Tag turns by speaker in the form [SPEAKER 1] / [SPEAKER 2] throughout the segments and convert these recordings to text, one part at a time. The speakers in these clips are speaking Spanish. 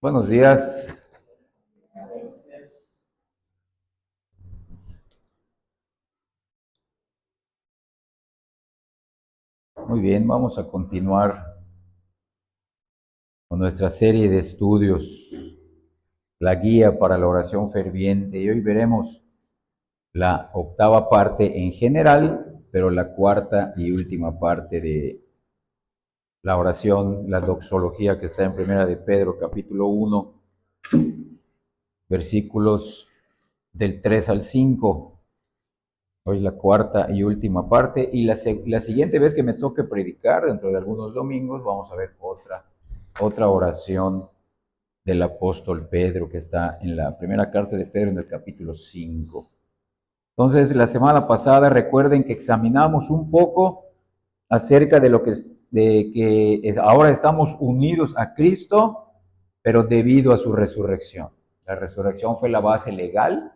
[SPEAKER 1] Buenos días. Muy bien, vamos a continuar con nuestra serie de estudios, la guía para la oración ferviente. Y hoy veremos la octava parte en general, pero la cuarta y última parte de la oración, la doxología que está en Primera de Pedro, capítulo 1, versículos del 3 al 5. Hoy es la cuarta y última parte. Y la siguiente vez que me toque predicar, dentro de algunos domingos, vamos a ver otra oración del apóstol Pedro, que está en la primera carta de Pedro, en el capítulo 5. Entonces, la semana pasada, recuerden que examinamos un poco acerca de ahora estamos unidos a Cristo, pero debido a su resurrección. La resurrección fue la base legal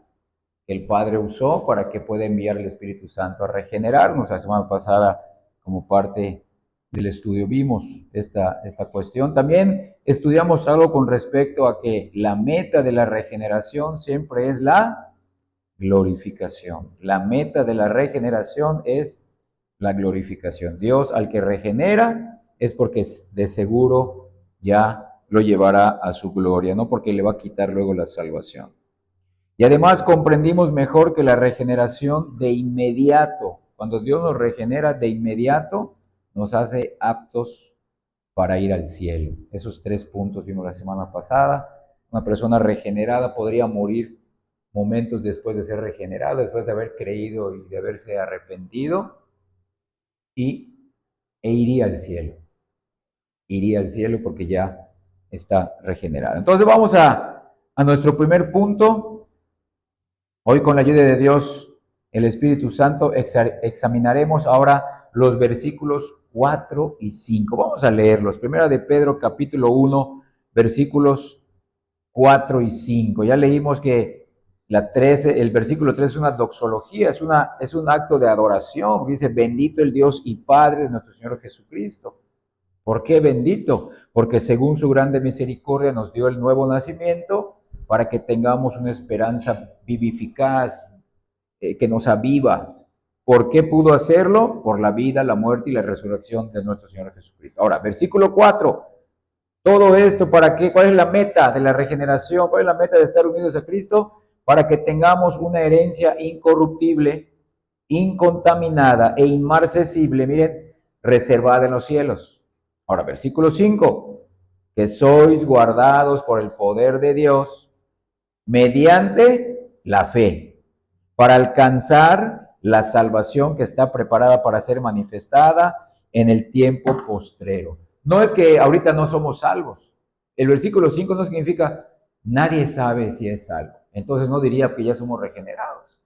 [SPEAKER 1] que el Padre usó para que pueda enviar el Espíritu Santo a regenerarnos. La semana pasada, como parte del estudio, vimos esta cuestión. También estudiamos algo con respecto a que la meta de la regeneración siempre es la glorificación. La meta de la regeneración es la glorificación. Dios, al que regenera, es porque de seguro ya lo llevará a su gloria, no porque le va a quitar luego la salvación. Y además comprendimos mejor que la regeneración de inmediato, cuando Dios nos regenera de inmediato, nos hace aptos para ir al cielo. Esos 3 puntos vimos la semana pasada. Una persona regenerada podría morir momentos después de ser regenerada, después de haber creído y de haberse arrepentido, e iría al cielo. Iría al cielo porque ya está regenerada. Entonces vamos a nuestro primer punto. Hoy, con la ayuda de Dios, el Espíritu Santo, examinaremos ahora los versículos 4 y 5. Vamos a leerlos. Primera de Pedro, capítulo 1, versículos 4 y 5. Ya leímos que el versículo 3 es una doxología, es un acto de adoración. Dice, bendito el Dios y Padre de nuestro Señor Jesucristo. ¿Por qué bendito? Porque según su grande misericordia nos dio el nuevo nacimiento para que tengamos una esperanza vivificaz, que nos aviva. ¿Por qué pudo hacerlo? Por la vida, la muerte y la resurrección de nuestro Señor Jesucristo. Ahora, versículo 4. Todo esto, ¿para qué? ¿Cuál es la meta de la regeneración? ¿Cuál es la meta de estar unidos a Cristo? Para que tengamos una herencia incorruptible, incontaminada e inmarcesible, miren, reservada en los cielos. Ahora, versículo 5. Que sois guardados por el poder de Dios mediante la fe, para alcanzar la salvación que está preparada para ser manifestada en el tiempo postrero. No es que ahorita no somos salvos. El versículo 5 no significa nadie sabe si es salvo. Entonces no diría que ya somos regenerados.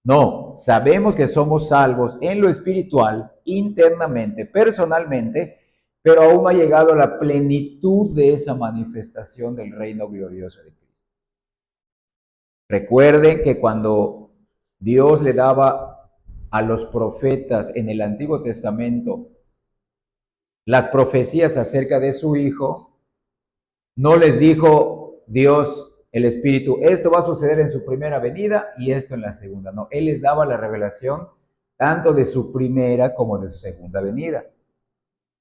[SPEAKER 1] No, sabemos que somos salvos en lo espiritual, internamente, personalmente, pero aún no ha llegado a la plenitud de esa manifestación del reino glorioso de Cristo. Recuerden que cuando Dios le daba a los profetas en el Antiguo Testamento las profecías acerca de su Hijo, no les dijo Dios, el Espíritu, esto va a suceder en su primera venida y esto en la segunda. No, Él les daba la revelación tanto de su primera como de su segunda venida.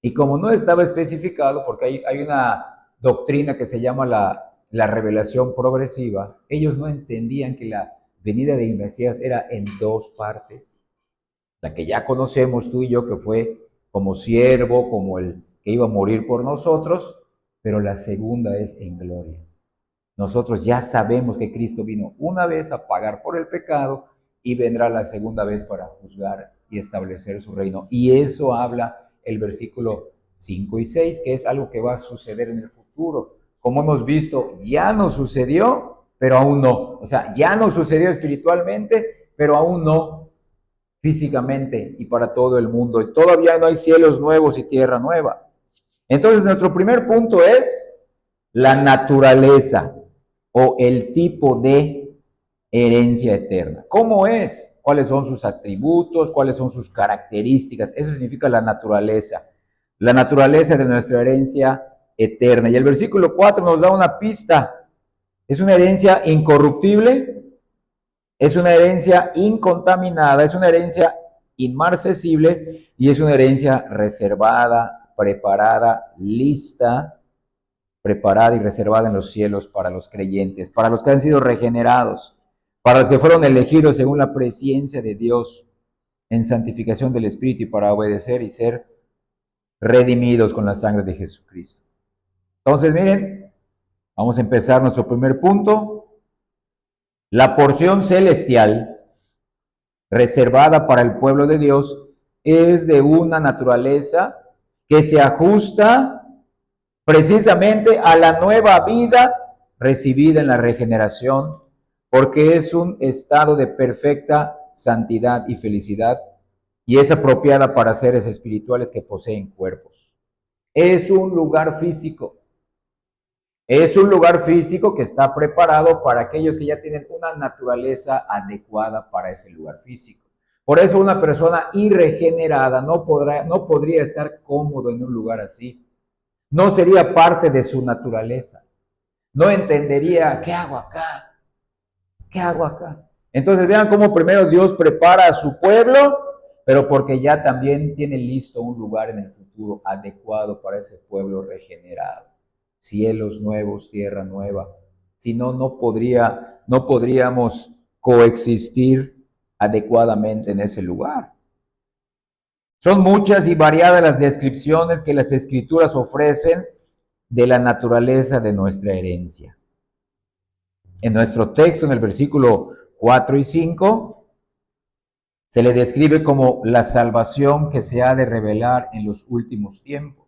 [SPEAKER 1] Y como no estaba especificado, porque hay una doctrina que se llama la revelación progresiva, ellos no entendían que la venida del Mesías era en 2 partes. La que ya conocemos tú y yo, que fue como siervo, como el que iba a morir por nosotros, pero la segunda es en gloria. Nosotros ya sabemos que Cristo vino una vez a pagar por el pecado y vendrá la segunda vez para juzgar y establecer su reino. Y eso habla el versículo 5 y 6, que es algo que va a suceder en el futuro. Como hemos visto, ya no sucedió, pero aún no. O sea, ya no sucedió espiritualmente, pero aún no físicamente y para todo el mundo. Y todavía no hay cielos nuevos y tierra nueva. Entonces, nuestro primer punto es la naturaleza o el tipo de herencia eterna. ¿Cómo es? ¿Cuáles son sus atributos? ¿Cuáles son sus características? Eso significa la naturaleza. La naturaleza de nuestra herencia eterna. Y el versículo 4 nos da una pista. Es una herencia incorruptible, es una herencia incontaminada, es una herencia inmarcesible y es una herencia reservada, preparada, lista, preparada y reservada en los cielos para los creyentes, para los que han sido regenerados, para los que fueron elegidos según la presciencia de Dios en santificación del Espíritu y para obedecer y ser redimidos con la sangre de Jesucristo. Entonces, miren, vamos a empezar nuestro primer punto. La porción celestial reservada para el pueblo de Dios es de una naturaleza que se ajusta precisamente a la nueva vida recibida en la regeneración, porque es un estado de perfecta santidad y felicidad y es apropiada para seres espirituales que poseen cuerpos. Es un lugar físico. Es un lugar físico que está preparado para aquellos que ya tienen una naturaleza adecuada para ese lugar físico. Por eso una persona irregenerada no podría estar cómodo en un lugar así. No sería parte de su naturaleza. No entendería, ¿qué hago acá? ¿Qué hago acá? Entonces vean cómo primero Dios prepara a su pueblo, pero porque ya también tiene listo un lugar en el futuro adecuado para ese pueblo regenerado. Cielos nuevos, tierra nueva. Si no, no podríamos coexistir adecuadamente en ese lugar. Son muchas y variadas las descripciones que las Escrituras ofrecen de la naturaleza de nuestra herencia. En nuestro texto, en el versículo 4 y 5, se le describe como la salvación que se ha de revelar en los últimos tiempos.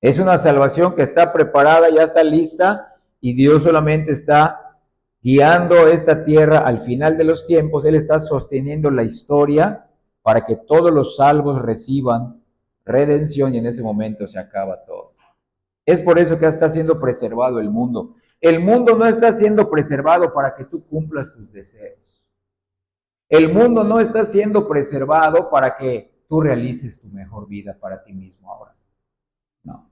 [SPEAKER 1] Es una salvación que está preparada, ya está lista, y Dios solamente está guiando esta tierra al final de los tiempos. Él está sosteniendo la historia para que todos los salvos reciban redención y en ese momento se acaba todo. Es por eso que está siendo preservado el mundo. El mundo no está siendo preservado para que tú cumplas tus deseos. El mundo no está siendo preservado para que tú realices tu mejor vida para ti mismo ahora. No.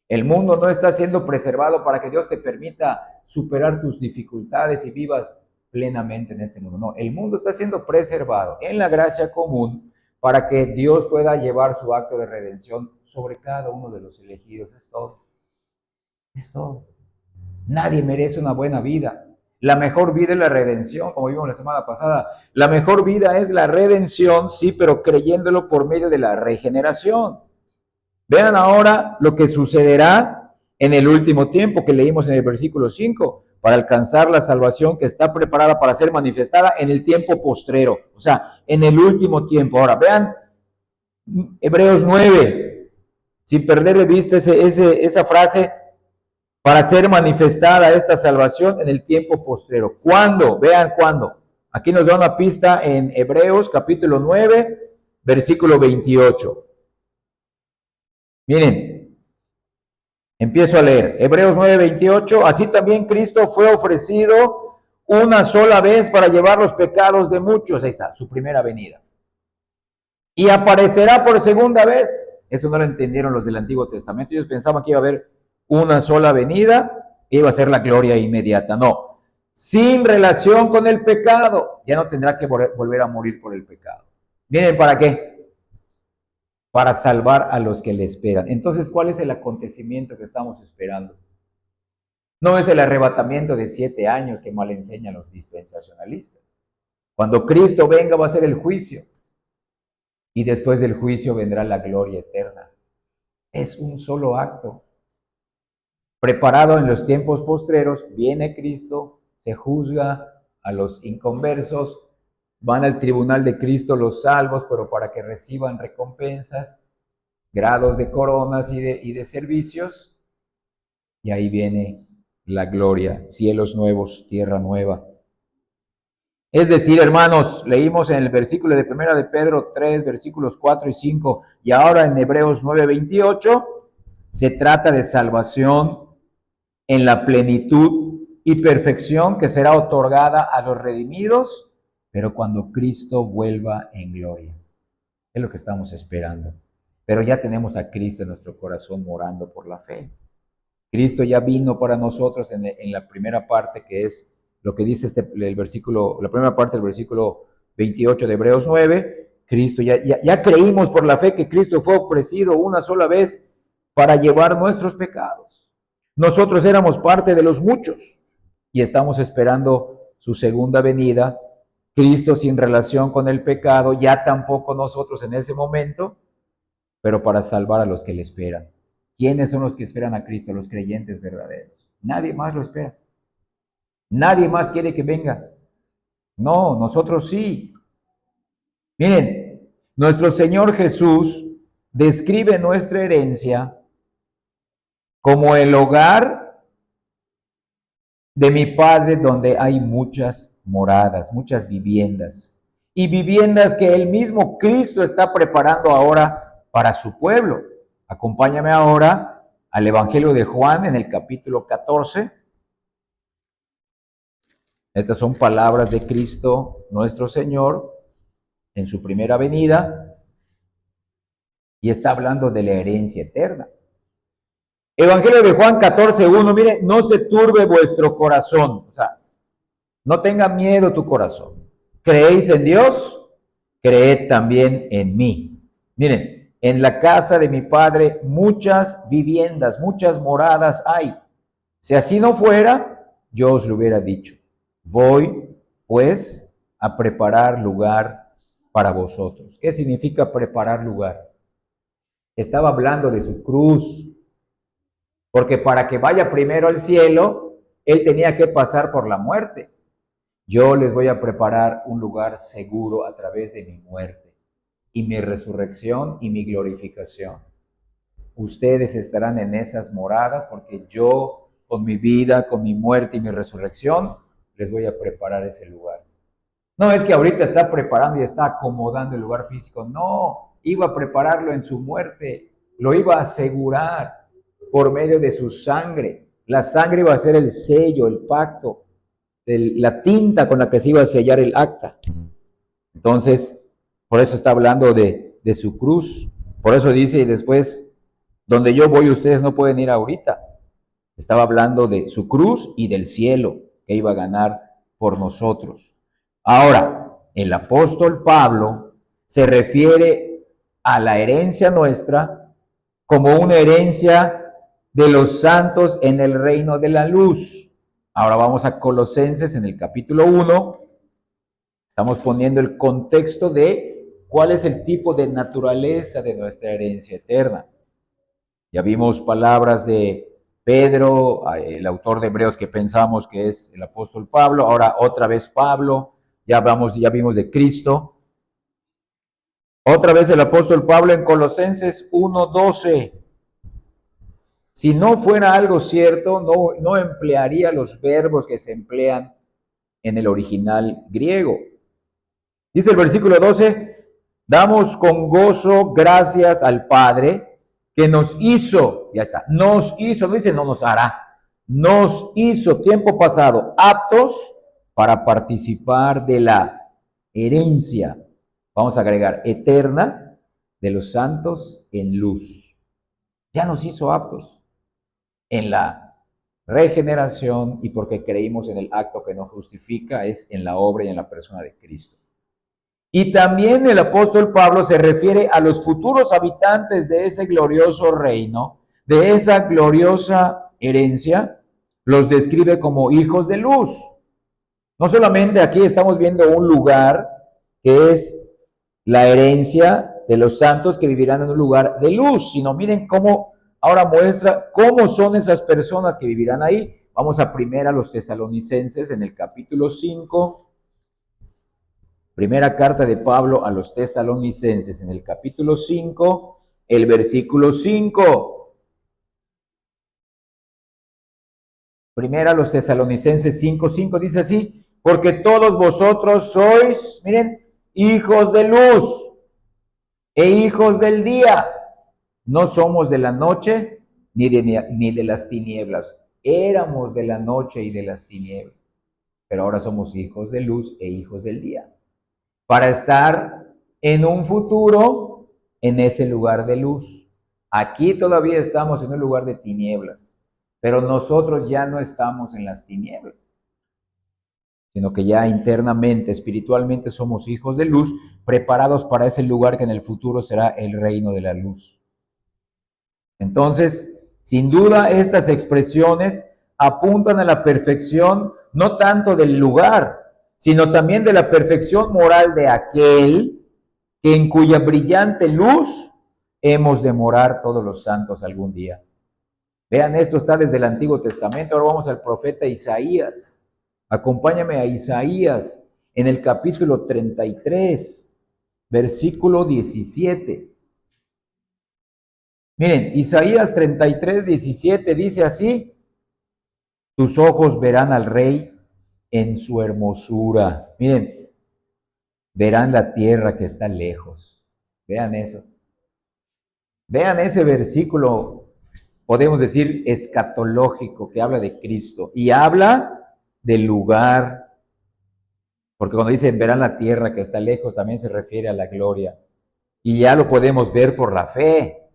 [SPEAKER 1] El mundo no está siendo preservado para que Dios te permita superar tus dificultades y vivas plenamente en este mundo. No, el mundo está siendo preservado en la gracia común para que Dios pueda llevar su acto de redención sobre cada uno de los elegidos. Es todo. Es todo. Nadie merece una buena vida. La mejor vida es la redención, como vimos la semana pasada. La mejor vida es la redención, sí, pero creyéndolo por medio de la regeneración. Vean ahora lo que sucederá en el último tiempo que leímos en el versículo 5, para alcanzar la salvación que está preparada para ser manifestada en el tiempo postrero, o sea, en el último tiempo. Ahora, vean Hebreos 9, sin perder de vista esa frase, para ser manifestada esta salvación en el tiempo postrero. ¿Cuándo? Vean cuándo. Aquí nos da una pista en Hebreos capítulo 9, versículo 28. Miren, empiezo a leer. Hebreos 9:28. Así también Cristo fue ofrecido una sola vez para llevar los pecados de muchos. Ahí está, su primera venida. Y aparecerá por segunda vez. Eso no lo entendieron los del Antiguo Testamento. Ellos pensaban que iba a haber una sola venida, iba a ser la gloria inmediata. No, sin relación con el pecado. Ya no tendrá que volver a morir por el pecado. Miren, ¿para qué? Para salvar a los que le esperan. Entonces, ¿cuál es el acontecimiento que estamos esperando? No es el arrebatamiento de 7 años que mal enseñan los dispensacionalistas. Cuando Cristo venga va a ser el juicio. Y después del juicio vendrá la gloria eterna. Es un solo acto. Preparado en los tiempos postreros, viene Cristo, se juzga a los inconversos, van al tribunal de Cristo los salvos, pero para que reciban recompensas, grados de coronas y de servicios. Y ahí viene la gloria, cielos nuevos, tierra nueva. Es decir, hermanos, leímos en el versículo de 1 de Pedro 3, versículos 4 y 5, y ahora en Hebreos 9:28, se trata de salvación en la plenitud y perfección que será otorgada a los redimidos, pero cuando Cristo vuelva en gloria. Es lo que estamos esperando. Pero ya tenemos a Cristo en nuestro corazón morando por la fe. Cristo ya vino para nosotros en la primera parte, que es lo que dice el versículo, la primera parte del versículo 28 de Hebreos 9. Cristo ya creímos por la fe que Cristo fue ofrecido una sola vez para llevar nuestros pecados. Nosotros éramos parte de los muchos y estamos esperando su segunda venida. Cristo sin relación con el pecado, ya tampoco nosotros en ese momento, pero para salvar a los que le esperan. ¿Quiénes son los que esperan a Cristo? Los creyentes verdaderos. Nadie más lo espera. Nadie más quiere que venga. No, nosotros sí. Miren, nuestro Señor Jesús describe nuestra herencia como el hogar de mi Padre, donde hay muchas moradas, muchas viviendas. Y viviendas que el mismo Cristo está preparando ahora para su pueblo. Acompáñame ahora al Evangelio de Juan en el capítulo 14. Estas son palabras de Cristo, nuestro Señor, en su primera venida, y está hablando de la herencia eterna. Evangelio de Juan 14:1, mire, no se turbe vuestro corazón, o sea, no tenga miedo tu corazón. ¿Creéis en Dios? Creed también en mí. Miren, en la casa de mi Padre muchas viviendas, muchas moradas hay. Si así no fuera, yo os lo hubiera dicho. Voy, pues, a preparar lugar para vosotros. ¿Qué significa preparar lugar? Estaba hablando de su cruz, porque para que vaya primero al cielo, él tenía que pasar por la muerte. Yo les voy a preparar un lugar seguro a través de mi muerte y mi resurrección y mi glorificación. Ustedes estarán en esas moradas porque yo, con mi vida, con mi muerte y mi resurrección, les voy a preparar ese lugar. No es que ahorita está preparando y está acomodando el lugar físico. No, iba a prepararlo en su muerte. Lo iba a asegurar por medio de su sangre. La sangre iba a ser el sello, el pacto, la tinta con la que se iba a sellar el acta. Entonces, por eso está hablando de su cruz. Por eso dice, y después, donde yo voy, ustedes no pueden ir ahorita. Estaba hablando de su cruz y del cielo que iba a ganar por nosotros. Ahora, el apóstol Pablo se refiere a la herencia nuestra como una herencia de los santos en el reino de la luz. Ahora vamos a Colosenses en el capítulo 1. Estamos poniendo el contexto de cuál es el tipo de naturaleza de nuestra herencia eterna. Ya vimos palabras de Pedro, el autor de Hebreos, que pensamos que es el apóstol Pablo. Ahora otra vez Pablo. Ya vimos de Cristo. Otra vez el apóstol Pablo en Colosenses 1:12. Si no fuera algo cierto, no emplearía los verbos que se emplean en el original griego. Dice el versículo 12, damos con gozo gracias al Padre que nos hizo, ya está, nos hizo, no dice no nos hará, nos hizo, tiempo pasado, aptos para participar de la herencia, vamos a agregar, eterna de los santos en luz. Ya nos hizo aptos en la regeneración y porque creímos en el acto que nos justifica, es en la obra y en la persona de Cristo. Y también el apóstol Pablo se refiere a los futuros habitantes de ese glorioso reino, de esa gloriosa herencia, los describe como hijos de luz. No solamente aquí estamos viendo un lugar que es la herencia de los santos que vivirán en un lugar de luz, sino miren cómo ahora muestra cómo son esas personas que vivirán ahí. Vamos a primera a los Tesalonicenses en el capítulo 5. Primera carta de Pablo a los Tesalonicenses en el capítulo 5, el versículo 5. Primera a los Tesalonicenses 5:5 dice así, porque todos vosotros sois, miren, hijos de luz e hijos del día. No somos de la noche ni de las tinieblas. Éramos de la noche y de las tinieblas, pero ahora somos hijos de luz e hijos del día, para estar en un futuro en ese lugar de luz. Aquí todavía estamos en un lugar de tinieblas. Pero nosotros ya no estamos en las tinieblas, sino que ya internamente, espiritualmente somos hijos de luz, preparados para ese lugar que en el futuro será el reino de la luz. Entonces, sin duda, estas expresiones apuntan a la perfección, no tanto del lugar, sino también de la perfección moral de aquel que en cuya brillante luz hemos de morar todos los santos algún día. Vean, esto está desde el Antiguo Testamento. Ahora vamos al profeta Isaías. Acompáñame a Isaías en el capítulo 33, versículo 17. Miren, Isaías 33, 17 dice así: tus ojos verán al Rey en su hermosura. Miren, verán la tierra que está lejos. Vean eso. Vean ese versículo, podemos decir, escatológico, que habla de Cristo y habla del lugar, porque cuando dicen verán la tierra que está lejos, también se refiere a la gloria. Y ya lo podemos ver por la fe.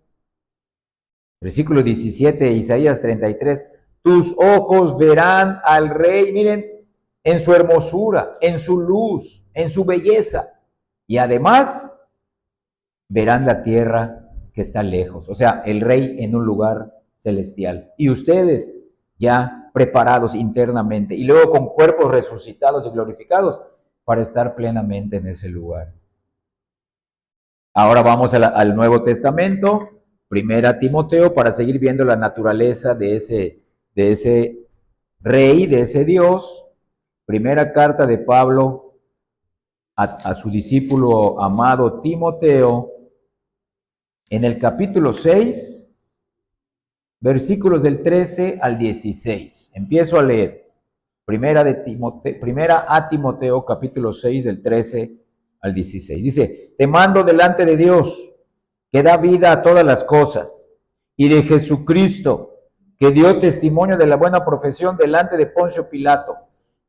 [SPEAKER 1] Versículo 17, Isaías 33, tus ojos verán al Rey, miren, en su hermosura, en su luz, en su belleza. Y además verán la tierra que está lejos, o sea, el Rey en un lugar celestial. Y ustedes ya preparados internamente y luego con cuerpos resucitados y glorificados para estar plenamente en ese lugar. Ahora vamos al Nuevo Testamento, Primera Timoteo, para seguir viendo la naturaleza de ese Rey, de ese Dios. Primera carta de Pablo a su discípulo amado Timoteo, en el capítulo 6, versículos del 13 al 16. Empiezo a leer. Primera a Timoteo, capítulo 6, del 13 al 16. Dice, te mando delante de Dios, que da vida a todas las cosas, y de Jesucristo, que dio testimonio de la buena profesión delante de Poncio Pilato,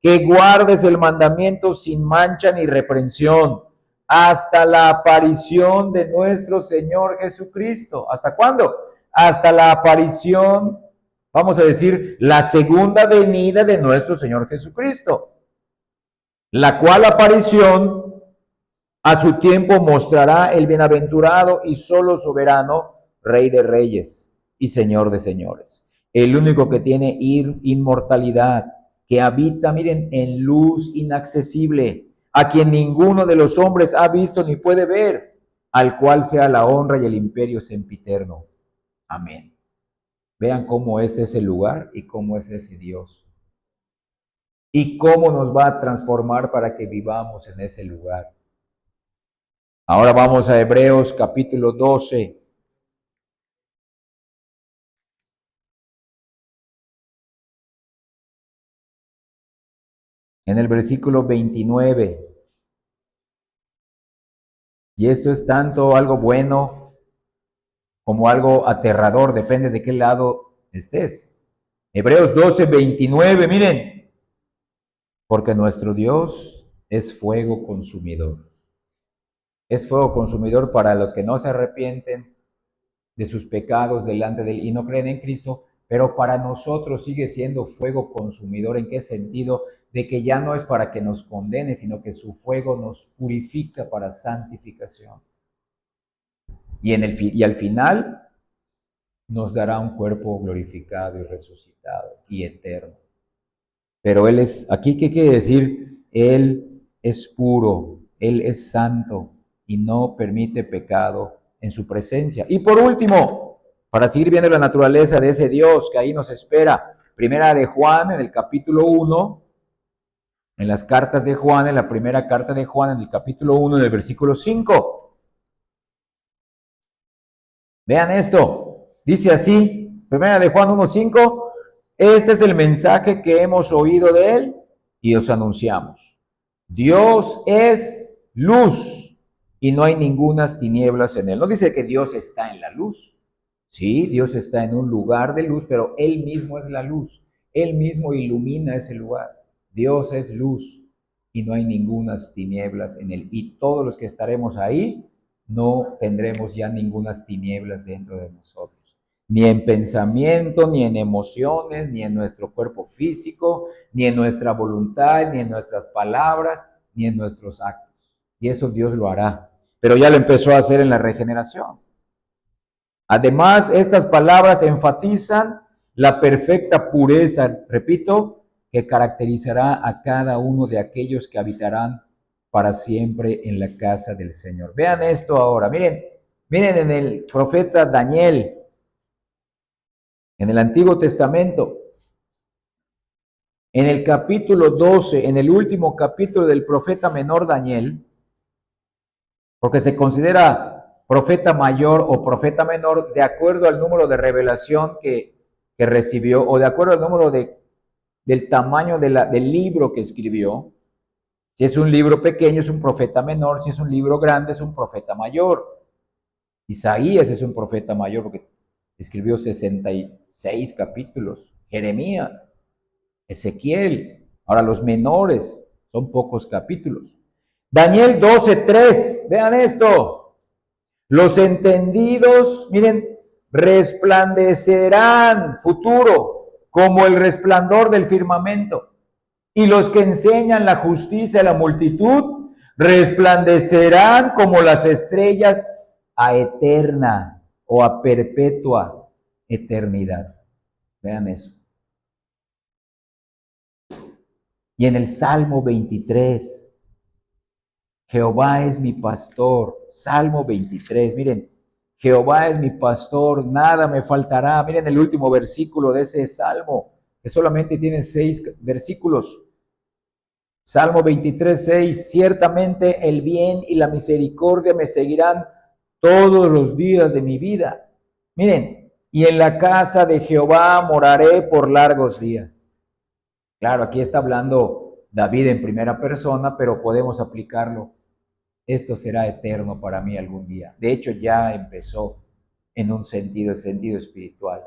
[SPEAKER 1] que guardes el mandamiento sin mancha ni reprensión, hasta la aparición de nuestro Señor Jesucristo. ¿Hasta cuándo? Hasta la aparición, vamos a decir, la segunda venida de nuestro Señor Jesucristo, la cual aparición a su tiempo mostrará el bienaventurado y solo soberano Rey de reyes y Señor de señores, el único que tiene inmortalidad, que habita, miren, en luz inaccesible, a quien ninguno de los hombres ha visto ni puede ver, al cual sea la honra y el imperio sempiterno. Amén. Vean cómo es ese lugar y cómo es ese Dios. Y cómo nos va a transformar para que vivamos en ese lugar. Ahora vamos a Hebreos capítulo 12. En el versículo 29. Y esto es tanto algo bueno como algo aterrador, depende de qué lado estés. Hebreos 12, 29, miren, porque nuestro Dios es fuego consumidor. Es fuego consumidor para los que no se arrepienten de sus pecados delante de Él y no creen en Cristo, pero para nosotros sigue siendo fuego consumidor. ¿En qué sentido? De que ya no es para que nos condene, sino que su fuego nos purifica para santificación. Y al final nos dará un cuerpo glorificado y resucitado y eterno. Pero Él es, aquí, ¿qué quiere decir? Él es puro, Él es santo y no permite pecado en su presencia. Y por último, para seguir viendo la naturaleza de ese Dios que ahí nos espera, primera de Juan, en el capítulo 1, en las cartas de Juan, en la primera carta de Juan, en el capítulo 1, en el versículo 5. Vean esto, dice así, primera de Juan 1:5, este es el mensaje que hemos oído de Él y os anunciamos. Dios es luz y no hay ningunas tinieblas en Él. No dice que Dios está en la luz. Sí, Dios está en un lugar de luz, pero Él mismo es la luz. Él mismo ilumina ese lugar. Dios es luz y no hay ningunas tinieblas en Él. Y todos los que estaremos ahí no tendremos ya ningunas tinieblas dentro de nosotros. ni en pensamiento, ni en emociones, ni en nuestro cuerpo físico, ni en nuestra voluntad, ni en nuestras palabras, ni en nuestros actos. Y eso Dios lo hará. Pero ya lo empezó a hacer en la regeneración. Además, estas palabras enfatizan la perfecta pureza, repito, que caracterizará a cada uno de aquellos que habitarán para siempre en la casa del Señor. Vean esto ahora, miren en el profeta Daniel, en el Antiguo Testamento, en el capítulo 12, en el último capítulo del profeta menor Daniel, porque se considera profeta mayor o profeta menor de acuerdo al número de revelación que recibió o de acuerdo al número del tamaño del libro que escribió. Si es un libro pequeño es un profeta menor, si es un libro grande es un profeta mayor. Isaías es un profeta mayor porque escribió 66 capítulos. Jeremías, Ezequiel. Ahora los menores son pocos capítulos. Daniel 12:3, vean esto. Los entendidos, miren, resplandecerán, futuro, como el resplandor del firmamento. Y los que enseñan la justicia a la multitud, resplandecerán como las estrellas a eterna o a perpetua eternidad. Vean eso. Y en el Salmo 23, Jehová es mi pastor. Salmo 23, miren, Jehová es mi pastor, nada me faltará. Miren el último versículo de ese salmo, que solamente tiene 6 versículos. Salmo 23:6, ciertamente el bien y la misericordia me seguirán todos los días de mi vida. Miren, y en la casa de Jehová moraré por largos días. Claro, aquí está hablando David en primera persona, pero podemos aplicarlo. Esto será eterno para mí algún día. De hecho, ya empezó en un sentido, el sentido espiritual.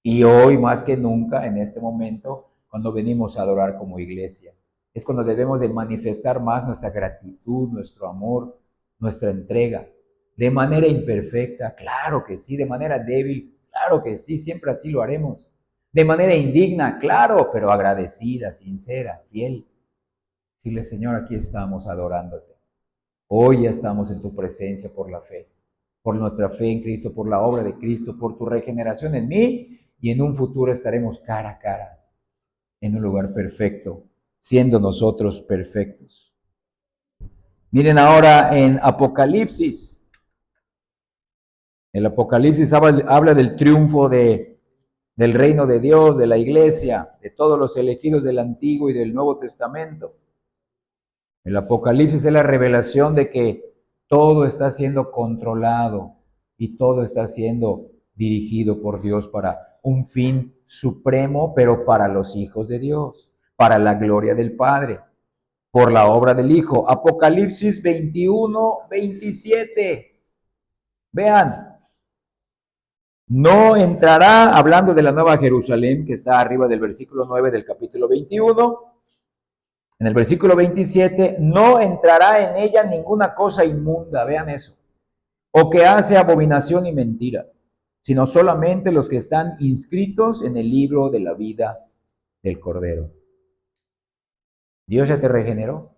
[SPEAKER 1] Y hoy más que nunca, en este momento, cuando venimos a adorar como iglesia, es cuando debemos de manifestar más nuestra gratitud, nuestro amor, nuestra entrega. De manera imperfecta, claro que sí, de manera débil, claro que sí, siempre así lo haremos. De manera indigna, claro, pero agradecida, sincera, fiel. Dile, Señor, aquí estamos adorándote. Hoy ya estamos en tu presencia por la fe, por nuestra fe en Cristo, por la obra de Cristo, por tu regeneración en mí, y en un futuro estaremos cara a cara en un lugar perfecto, siendo nosotros perfectos. Miren ahora en Apocalipsis. El Apocalipsis habla del triunfo del reino de Dios, de la iglesia, de todos los elegidos del Antiguo y del Nuevo Testamento. El Apocalipsis es la revelación de que todo está siendo controlado y todo está siendo dirigido por Dios para un fin supremo, pero para los hijos de Dios, para la gloria del Padre, por la obra del Hijo. Apocalipsis 21:27. Vean, no entrará, hablando de la Nueva Jerusalén, que está arriba del versículo 9 del capítulo 21. En el versículo 27, no entrará en ella ninguna cosa inmunda, vean eso, o que hace abominación y mentira, sino solamente los que están inscritos en el libro de la vida del Cordero. Dios ya te regeneró.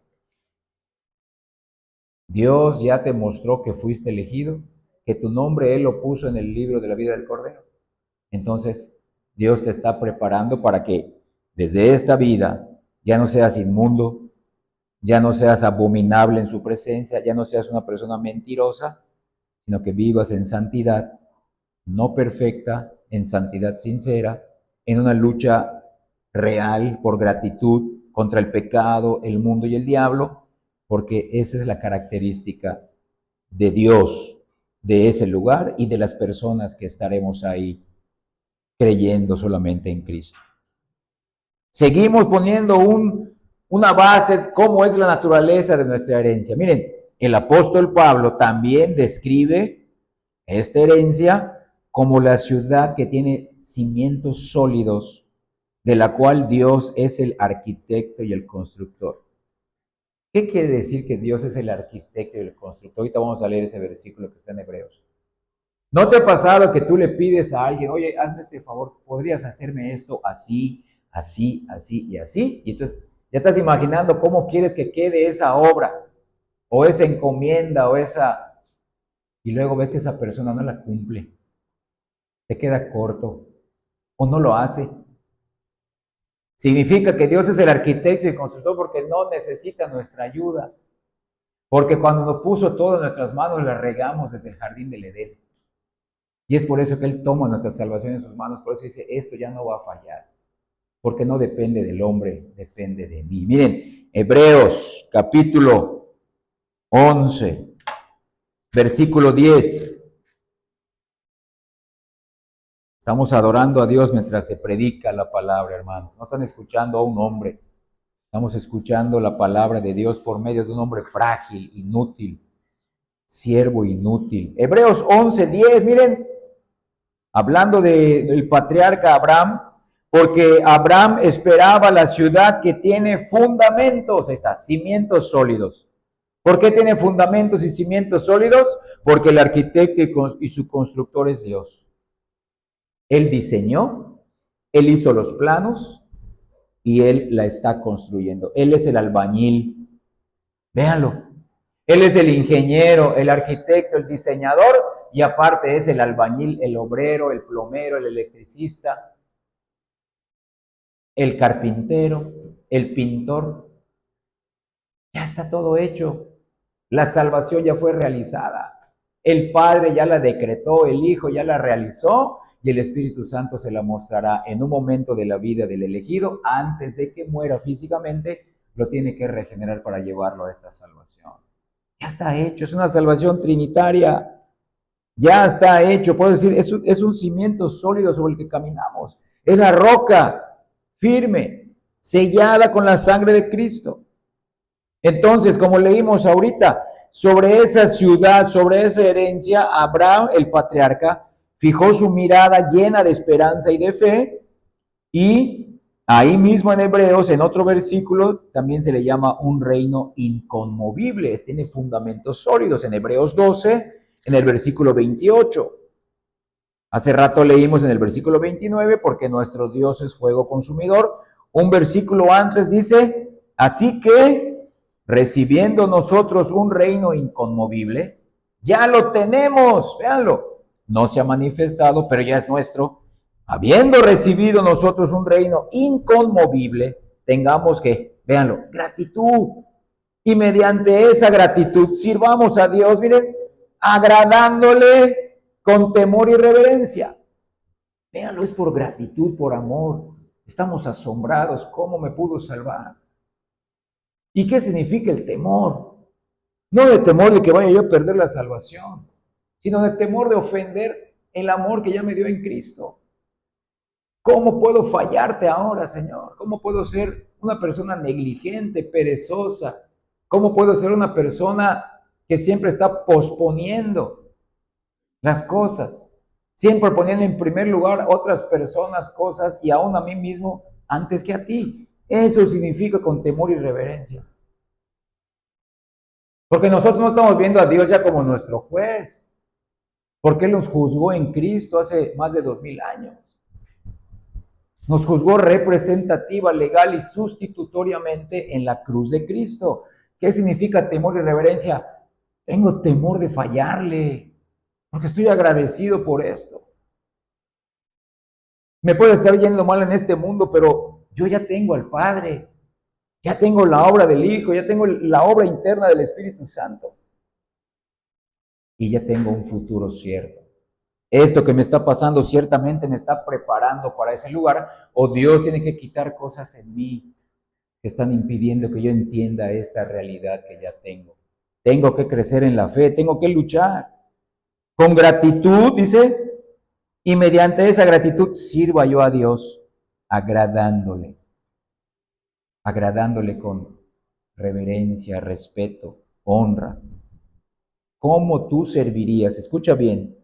[SPEAKER 1] Dios ya te mostró que fuiste elegido, que tu nombre Él lo puso en el libro de la vida del Cordero. Entonces, Dios te está preparando para que desde esta vida ya no seas inmundo, ya no seas abominable en su presencia, ya no seas una persona mentirosa, sino que vivas en santidad, no perfecta, en santidad sincera, en una lucha real por gratitud contra el pecado, el mundo y el diablo, porque esa es la característica de Dios, de ese lugar y de las personas que estaremos ahí creyendo solamente en Cristo. Seguimos poniendo una base, cómo es la naturaleza de nuestra herencia. Miren, el apóstol Pablo también describe esta herencia como la ciudad que tiene cimientos sólidos, de la cual Dios es el arquitecto y el constructor. ¿Qué quiere decir que Dios es el arquitecto y el constructor? Ahorita vamos a leer ese versículo que está en Hebreos. ¿No te ha pasado que tú le pides a alguien, oye, hazme este favor, podrías hacerme esto así, así, así y así? Y entonces ya estás imaginando cómo quieres que quede esa obra, o esa encomienda, o esa... Y luego ves que esa persona no la cumple, se queda corto, o no lo hace. Significa que Dios es el arquitecto y constructor porque no necesita nuestra ayuda. Porque cuando nos puso todo en nuestras manos, la regamos desde el jardín del Edén. Y es por eso que Él toma nuestra salvación en sus manos. Por eso dice, esto ya no va a fallar. Porque no depende del hombre, depende de mí. Miren, Hebreos capítulo 11, versículo 10. Estamos adorando a Dios mientras se predica la palabra, hermano. No están escuchando a un hombre. Estamos escuchando la palabra de Dios por medio de un hombre frágil, inútil, siervo inútil. Hebreos 11:10, miren, hablando del patriarca Abraham, porque Abraham esperaba la ciudad que tiene fundamentos, ahí está, cimientos sólidos. ¿Por qué tiene fundamentos y cimientos sólidos? Porque el arquitecto y su constructor es Dios. Él diseñó, él hizo los planos y él la está construyendo. Él es el albañil. Véanlo. Él es el ingeniero, el arquitecto, el diseñador y aparte es el albañil, el obrero, el plomero, el electricista, el carpintero, el pintor. Ya está todo hecho. La salvación ya fue realizada. El Padre ya la decretó, el Hijo ya la realizó y el Espíritu Santo se la mostrará en un momento de la vida del elegido antes de que muera físicamente. Lo tiene que regenerar para llevarlo a esta salvación. Ya está hecho, es una salvación trinitaria. Ya está hecho, puedo decir, es un cimiento sólido sobre el que caminamos. Es la roca firme, sellada con la sangre de Cristo. Entonces, como leímos ahorita, sobre esa ciudad, sobre esa herencia, Abraham, el patriarca, fijó su mirada llena de esperanza y de fe, y ahí mismo en Hebreos, en otro versículo, también se le llama un reino inconmovible, tiene fundamentos sólidos, en Hebreos 12, en el versículo 28. Hace rato leímos en el versículo 29, porque nuestro Dios es fuego consumidor. Un versículo antes dice, así que recibiendo nosotros un reino inconmovible, ya lo tenemos, véanlo, no se ha manifestado, pero ya es nuestro. Habiendo recibido nosotros un reino inconmovible, tengamos que, véanlo, gratitud. Y mediante esa gratitud sirvamos a Dios, miren, agradándole con temor y reverencia. Véanlo, es por gratitud, por amor. Estamos asombrados, ¿cómo me pudo salvar? ¿Y qué significa el temor? No de temor de que vaya yo a perder la salvación, sino de temor de ofender el amor que ya me dio en Cristo. ¿Cómo puedo fallarte ahora, Señor? ¿Cómo puedo ser una persona negligente, perezosa? ¿Cómo puedo ser una persona que siempre está posponiendo las cosas? Siempre poniendo en primer lugar a otras personas, cosas y aún a mí mismo antes que a ti. Eso significa con temor y reverencia. Porque nosotros no estamos viendo a Dios ya como nuestro juez. Porque Él nos juzgó en Cristo hace más de 2000 años. Nos juzgó representativa, legal y sustitutoriamente en la cruz de Cristo. ¿Qué significa temor y reverencia? Tengo temor de fallarle, porque estoy agradecido por esto. Me puede estar yendo mal en este mundo, pero yo ya tengo al Padre, ya tengo la obra del Hijo, ya tengo la obra interna del Espíritu Santo. Y ya tengo un futuro cierto. Esto que me está pasando ciertamente me está preparando para ese lugar, o Dios tiene que quitar cosas en mí que están impidiendo que yo entienda esta realidad que ya tengo. Tengo que crecer en la fe, tengo que luchar. Con gratitud, dice, y mediante esa gratitud sirva yo a Dios, agradándole, agradándole con reverencia, respeto, honra. ¿Cómo tú servirías? Escucha bien.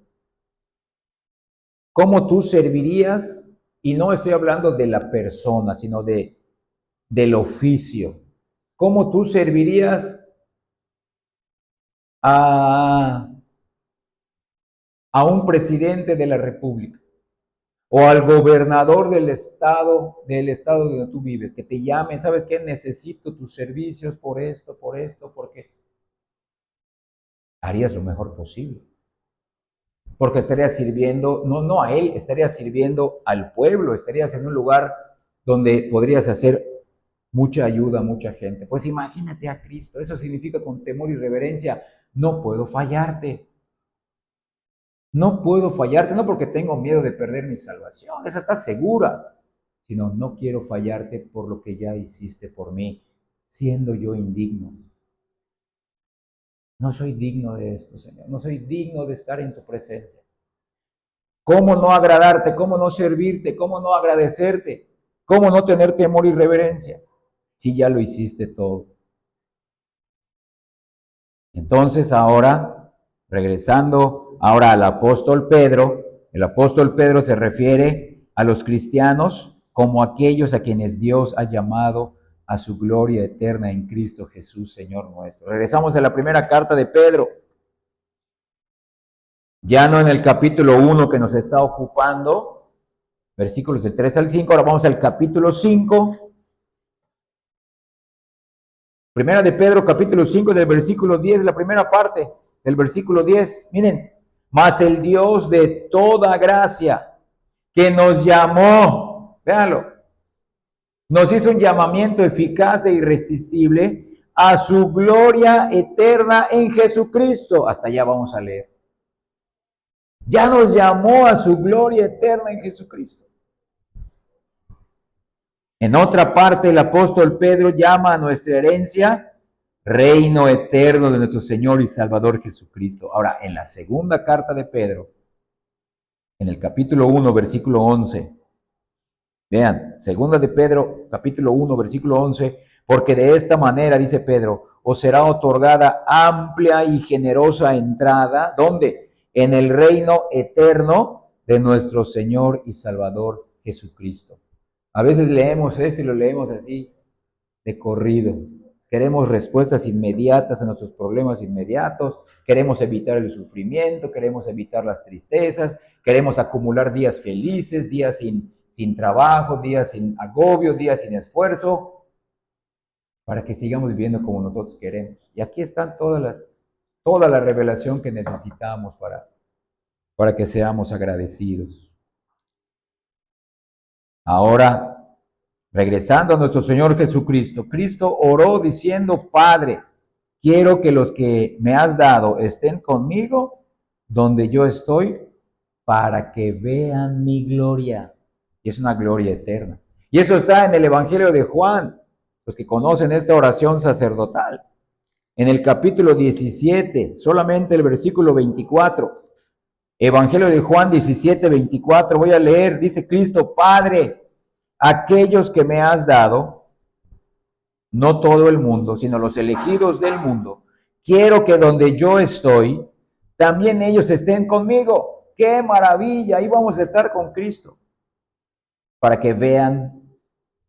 [SPEAKER 1] ¿Cómo tú servirías? Y no estoy hablando de la persona, sino del oficio. ¿Cómo tú servirías a a un presidente de la República o al gobernador del estado donde tú vives, que te llamen, ¿sabes qué? Necesito tus servicios por esto, porque harías lo mejor posible. Porque estarías sirviendo, no a él, estarías sirviendo al pueblo, estarías en un lugar donde podrías hacer mucha ayuda a mucha gente. Pues imagínate a Cristo, eso significa con temor y reverencia, no puedo fallarte. No puedo fallarte, no porque tengo miedo de perder mi salvación, esa está segura, sino no quiero fallarte por lo que ya hiciste por mí, siendo yo indigno. No soy digno de esto, Señor, no soy digno de estar en tu presencia. ¿Cómo no agradarte? ¿Cómo no servirte? ¿Cómo no agradecerte? ¿Cómo no tener temor y reverencia? Si ya lo hiciste todo. Entonces ahora, regresando ahora al apóstol Pedro, el apóstol Pedro se refiere a los cristianos como aquellos a quienes Dios ha llamado a su gloria eterna en Cristo Jesús, Señor nuestro. Regresamos a la primera carta de Pedro. Ya no en el capítulo 1 que nos está ocupando, versículos del 3 al 5, ahora vamos al capítulo 5. Primera de Pedro, capítulo 5, del versículo 10, la primera parte del versículo 10. Miren, mas el Dios de toda gracia, que nos llamó, véanlo, nos hizo un llamamiento eficaz e irresistible a su gloria eterna en Jesucristo. Hasta allá vamos a leer. Ya nos llamó a su gloria eterna en Jesucristo. En otra parte, el apóstol Pedro llama a nuestra herencia reino eterno de nuestro Señor y Salvador Jesucristo. Ahora, en la segunda carta de Pedro, en el capítulo 1, versículo 11, vean, segunda de Pedro, capítulo 1, versículo 11, porque de esta manera, dice Pedro, os será otorgada amplia y generosa entrada, ¿dónde? En el reino eterno de nuestro Señor y Salvador Jesucristo. A veces leemos esto y lo leemos así, de corrido. Queremos respuestas inmediatas a nuestros problemas inmediatos, queremos evitar el sufrimiento, queremos evitar las tristezas, queremos acumular días felices, días sin trabajo, días sin agobio, días sin esfuerzo, para que sigamos viviendo como nosotros queremos. Y aquí están toda la revelación que necesitamos para que seamos agradecidos. Ahora, regresando a nuestro Señor Jesucristo, Cristo oró diciendo, Padre, quiero que los que me has dado estén conmigo donde yo estoy para que vean mi gloria. Y es una gloria eterna. Y eso está en el Evangelio de Juan, los que conocen esta oración sacerdotal. En el capítulo 17, solamente el versículo 24. Evangelio de Juan 17, 24, voy a leer, dice Cristo, Padre, aquellos que me has dado, no todo el mundo, sino los elegidos del mundo, quiero que donde yo estoy, también ellos estén conmigo. ¡Qué maravilla! Ahí vamos a estar con Cristo, para que vean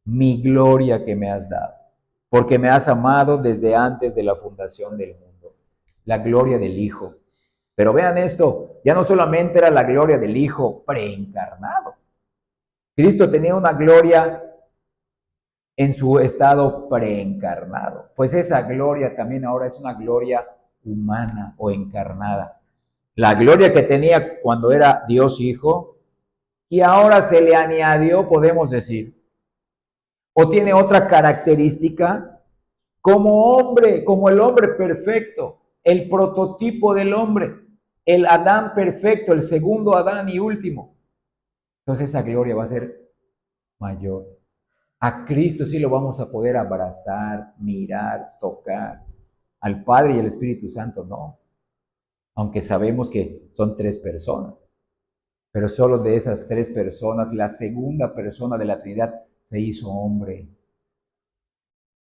[SPEAKER 1] mi gloria que me has dado, porque me has amado desde antes de la fundación del mundo. La gloria del Hijo. Pero vean esto, ya no solamente era la gloria del Hijo preencarnado. Cristo tenía una gloria en su estado preencarnado. Pues esa gloria también ahora es una gloria humana o encarnada. La gloria que tenía cuando era Dios Hijo y ahora se le añadió, podemos decir, o tiene otra característica como hombre, como el hombre perfecto, el prototipo del hombre, el Adán perfecto, el segundo Adán y último. Entonces esa gloria va a ser mayor. A Cristo sí lo vamos a poder abrazar, mirar, tocar. Al Padre y al Espíritu Santo no. Aunque sabemos que son tres personas. Pero solo de esas tres personas, la segunda persona de la Trinidad se hizo hombre.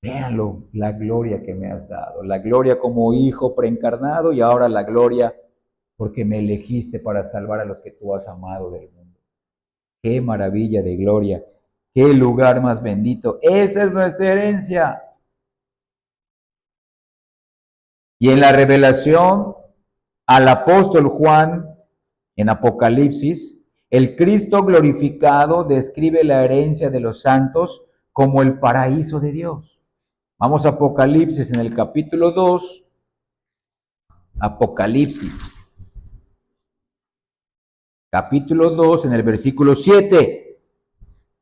[SPEAKER 1] Véanlo, la gloria que me has dado. La gloria como hijo preencarnado y ahora la gloria porque me elegiste para salvar a los que tú has amado del mundo. Qué maravilla de gloria. ¡Qué lugar más bendito! Esa es nuestra herencia. Y en la revelación al apóstol Juan, En Apocalipsis, el Cristo glorificado describe la herencia de los santos como el paraíso de Dios. Vamos a Apocalipsis en el capítulo 2. Apocalipsis, capítulo 2, en el versículo 7.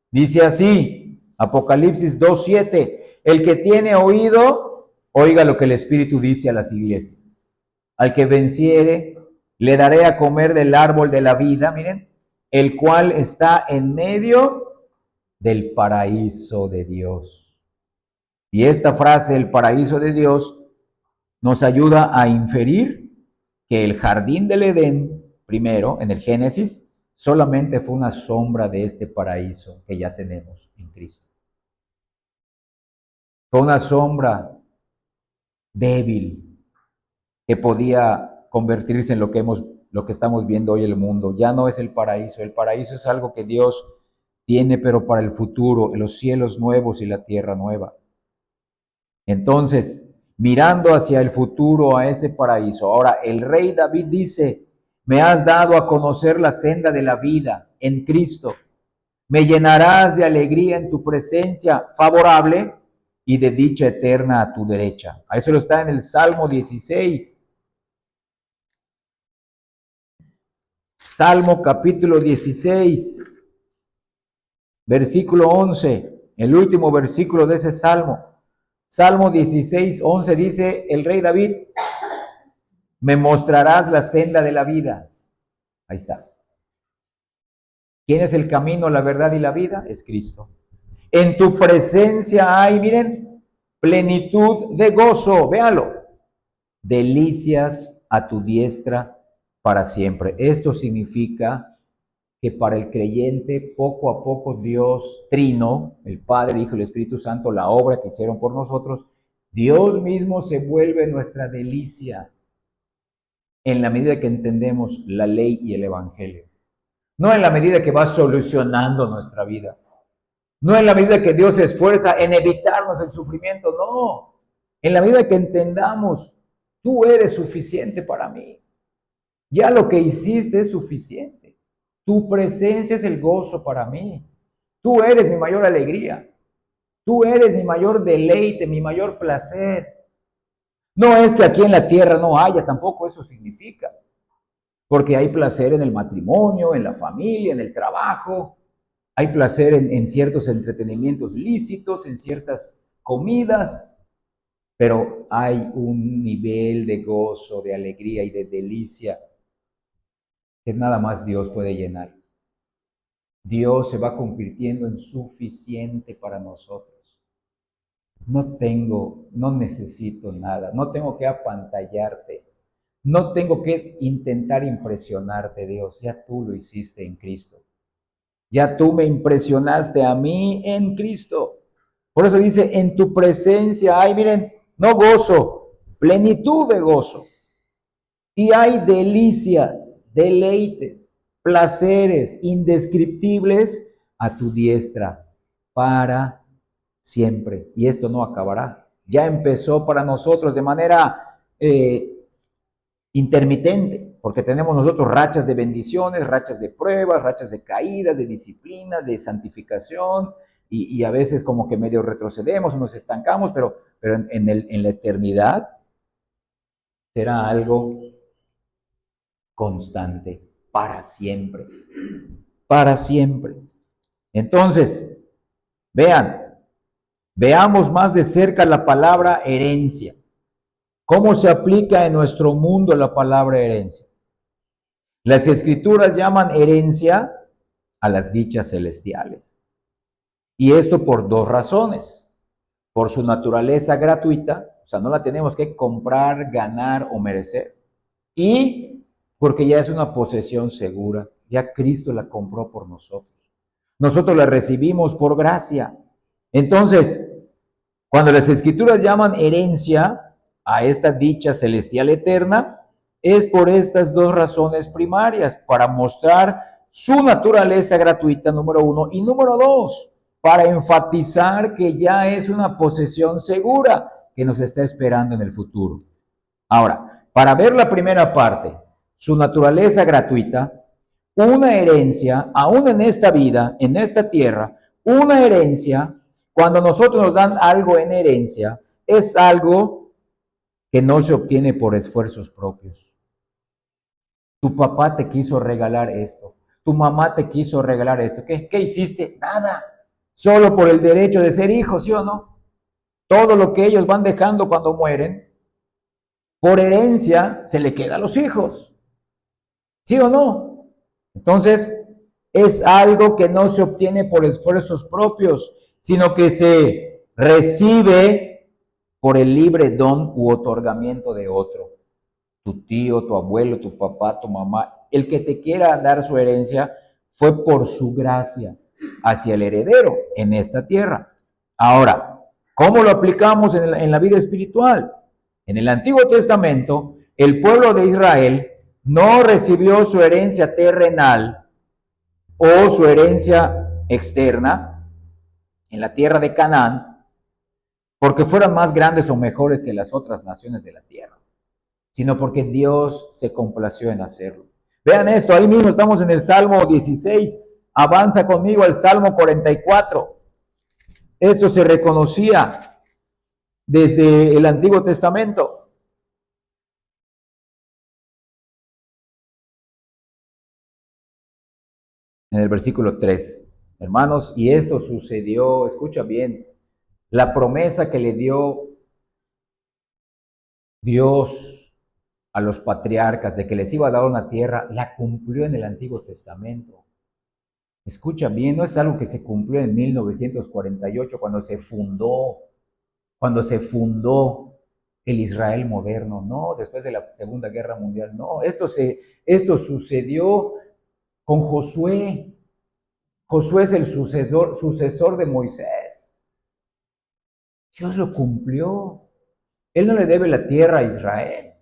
[SPEAKER 1] Dice así, Apocalipsis 2:7. El que tiene oído, oiga lo que el Espíritu dice a las iglesias. Al que venciere, le daré a comer del árbol de la vida, miren, el cual está en medio del paraíso de Dios. Y esta frase, el paraíso de Dios, nos ayuda a inferir que el jardín del Edén, primero, en el Génesis, solamente fue una sombra de este paraíso que ya tenemos en Cristo. Fue una sombra débil que podía convertirse en lo que estamos viendo hoy en el mundo. Ya no es el paraíso. El paraíso es algo que Dios tiene, pero para el futuro, en los cielos nuevos y la tierra nueva. Entonces, mirando hacia el futuro, a ese paraíso. Ahora, el rey David dice, me has dado a conocer la senda de la vida en Cristo. Me llenarás de alegría en tu presencia favorable y de dicha eterna a tu derecha. A eso lo está en el Salmo 16. Salmo capítulo 16, versículo 11, el último versículo de ese Salmo. Salmo 16, 11 dice el rey David, me mostrarás la senda de la vida. Ahí está. ¿Quién es el camino, la verdad y la vida? Es Cristo. En tu presencia hay, miren, plenitud de gozo, véalo, delicias a tu diestra para siempre. Esto significa que para el creyente, poco a poco Dios Trino, el Padre, Hijo y el Espíritu Santo, la obra que hicieron por nosotros, Dios mismo se vuelve nuestra delicia en la medida que entendemos la ley y el Evangelio. No en la medida que va solucionando nuestra vida. No en la medida que Dios se esfuerza en evitarnos el sufrimiento, no. En la medida que entendamos, tú eres suficiente para mí. Ya lo que hiciste es suficiente. Tu presencia es el gozo para mí. Tú eres mi mayor alegría. Tú eres mi mayor deleite, mi mayor placer. No es que aquí en la tierra no haya, tampoco eso significa. Porque hay placer en el matrimonio, en la familia, en el trabajo. Hay placer en ciertos entretenimientos lícitos, en ciertas comidas. Pero hay un nivel de gozo, de alegría y de delicia que nada más Dios puede llenar. Dios se va convirtiendo en suficiente para nosotros. No necesito nada, no tengo que apantallarte, no tengo que intentar impresionarte, Dios, ya tú lo hiciste en Cristo. Ya tú me impresionaste a mí en Cristo. Por eso dice, en tu presencia hay, miren, no gozo, plenitud de gozo. Y hay delicias, deleites, placeres indescriptibles a tu diestra para siempre. Y esto no acabará. Ya empezó para nosotros de manera intermitente, porque tenemos nosotros rachas de bendiciones, rachas de pruebas, rachas de caídas, de disciplinas, de santificación, y a veces como que medio retrocedemos o nos estancamos, pero en la eternidad será algo constante, para siempre, para siempre. Entonces, veamos más de cerca la palabra herencia. ¿Cómo se aplica en nuestro mundo la palabra herencia? Las Escrituras llaman herencia a las dichas celestiales. Y esto por dos razones. Por su naturaleza gratuita, o sea, no la tenemos que comprar, ganar o merecer. Y porque ya es una posesión segura. Ya Cristo la compró por nosotros. Nosotros la recibimos por gracia. Entonces, cuando las Escrituras llaman herencia a esta dicha celestial eterna, es por estas dos razones primarias, para mostrar su naturaleza gratuita, número uno, y número dos, para enfatizar que ya es una posesión segura que nos está esperando en el futuro. Ahora, para ver la primera parte, su naturaleza gratuita, una herencia, aún en esta vida, en esta tierra, una herencia, cuando nosotros nos dan algo en herencia, es algo que no se obtiene por esfuerzos propios. Tu papá te quiso regalar esto, tu mamá te quiso regalar esto. ¿Qué hiciste? Nada, solo por el derecho de ser hijo, ¿sí o no? Todo lo que ellos van dejando cuando mueren, por herencia, se le queda a los hijos, ¿sí o no? Entonces, es algo que no se obtiene por esfuerzos propios, sino que se recibe por el libre don u otorgamiento de otro. Tu tío, tu abuelo, tu papá, tu mamá, el que te quiera dar su herencia fue por su gracia hacia el heredero en esta tierra. Ahora, ¿cómo lo aplicamos en la vida espiritual? En el Antiguo Testamento, el pueblo de Israel no recibió su herencia terrenal o su herencia externa en la tierra de Canaán porque fueran más grandes o mejores que las otras naciones de la tierra, sino porque Dios se complació en hacerlo. Vean esto, ahí mismo estamos en el Salmo 16, avanza conmigo al Salmo 44. Esto se reconocía desde el Antiguo Testamento. En el versículo 3, hermanos, y esto sucedió, escucha bien, la promesa que le dio Dios a los patriarcas de que les iba a dar una tierra, la cumplió en el Antiguo Testamento. Escucha bien, no es algo que se cumplió en 1948 cuando se fundó el Israel moderno, no, después de la Segunda Guerra Mundial, no, esto sucedió con Josué. Josué es el sucesor de Moisés. Dios lo cumplió. Él no le debe la tierra a Israel.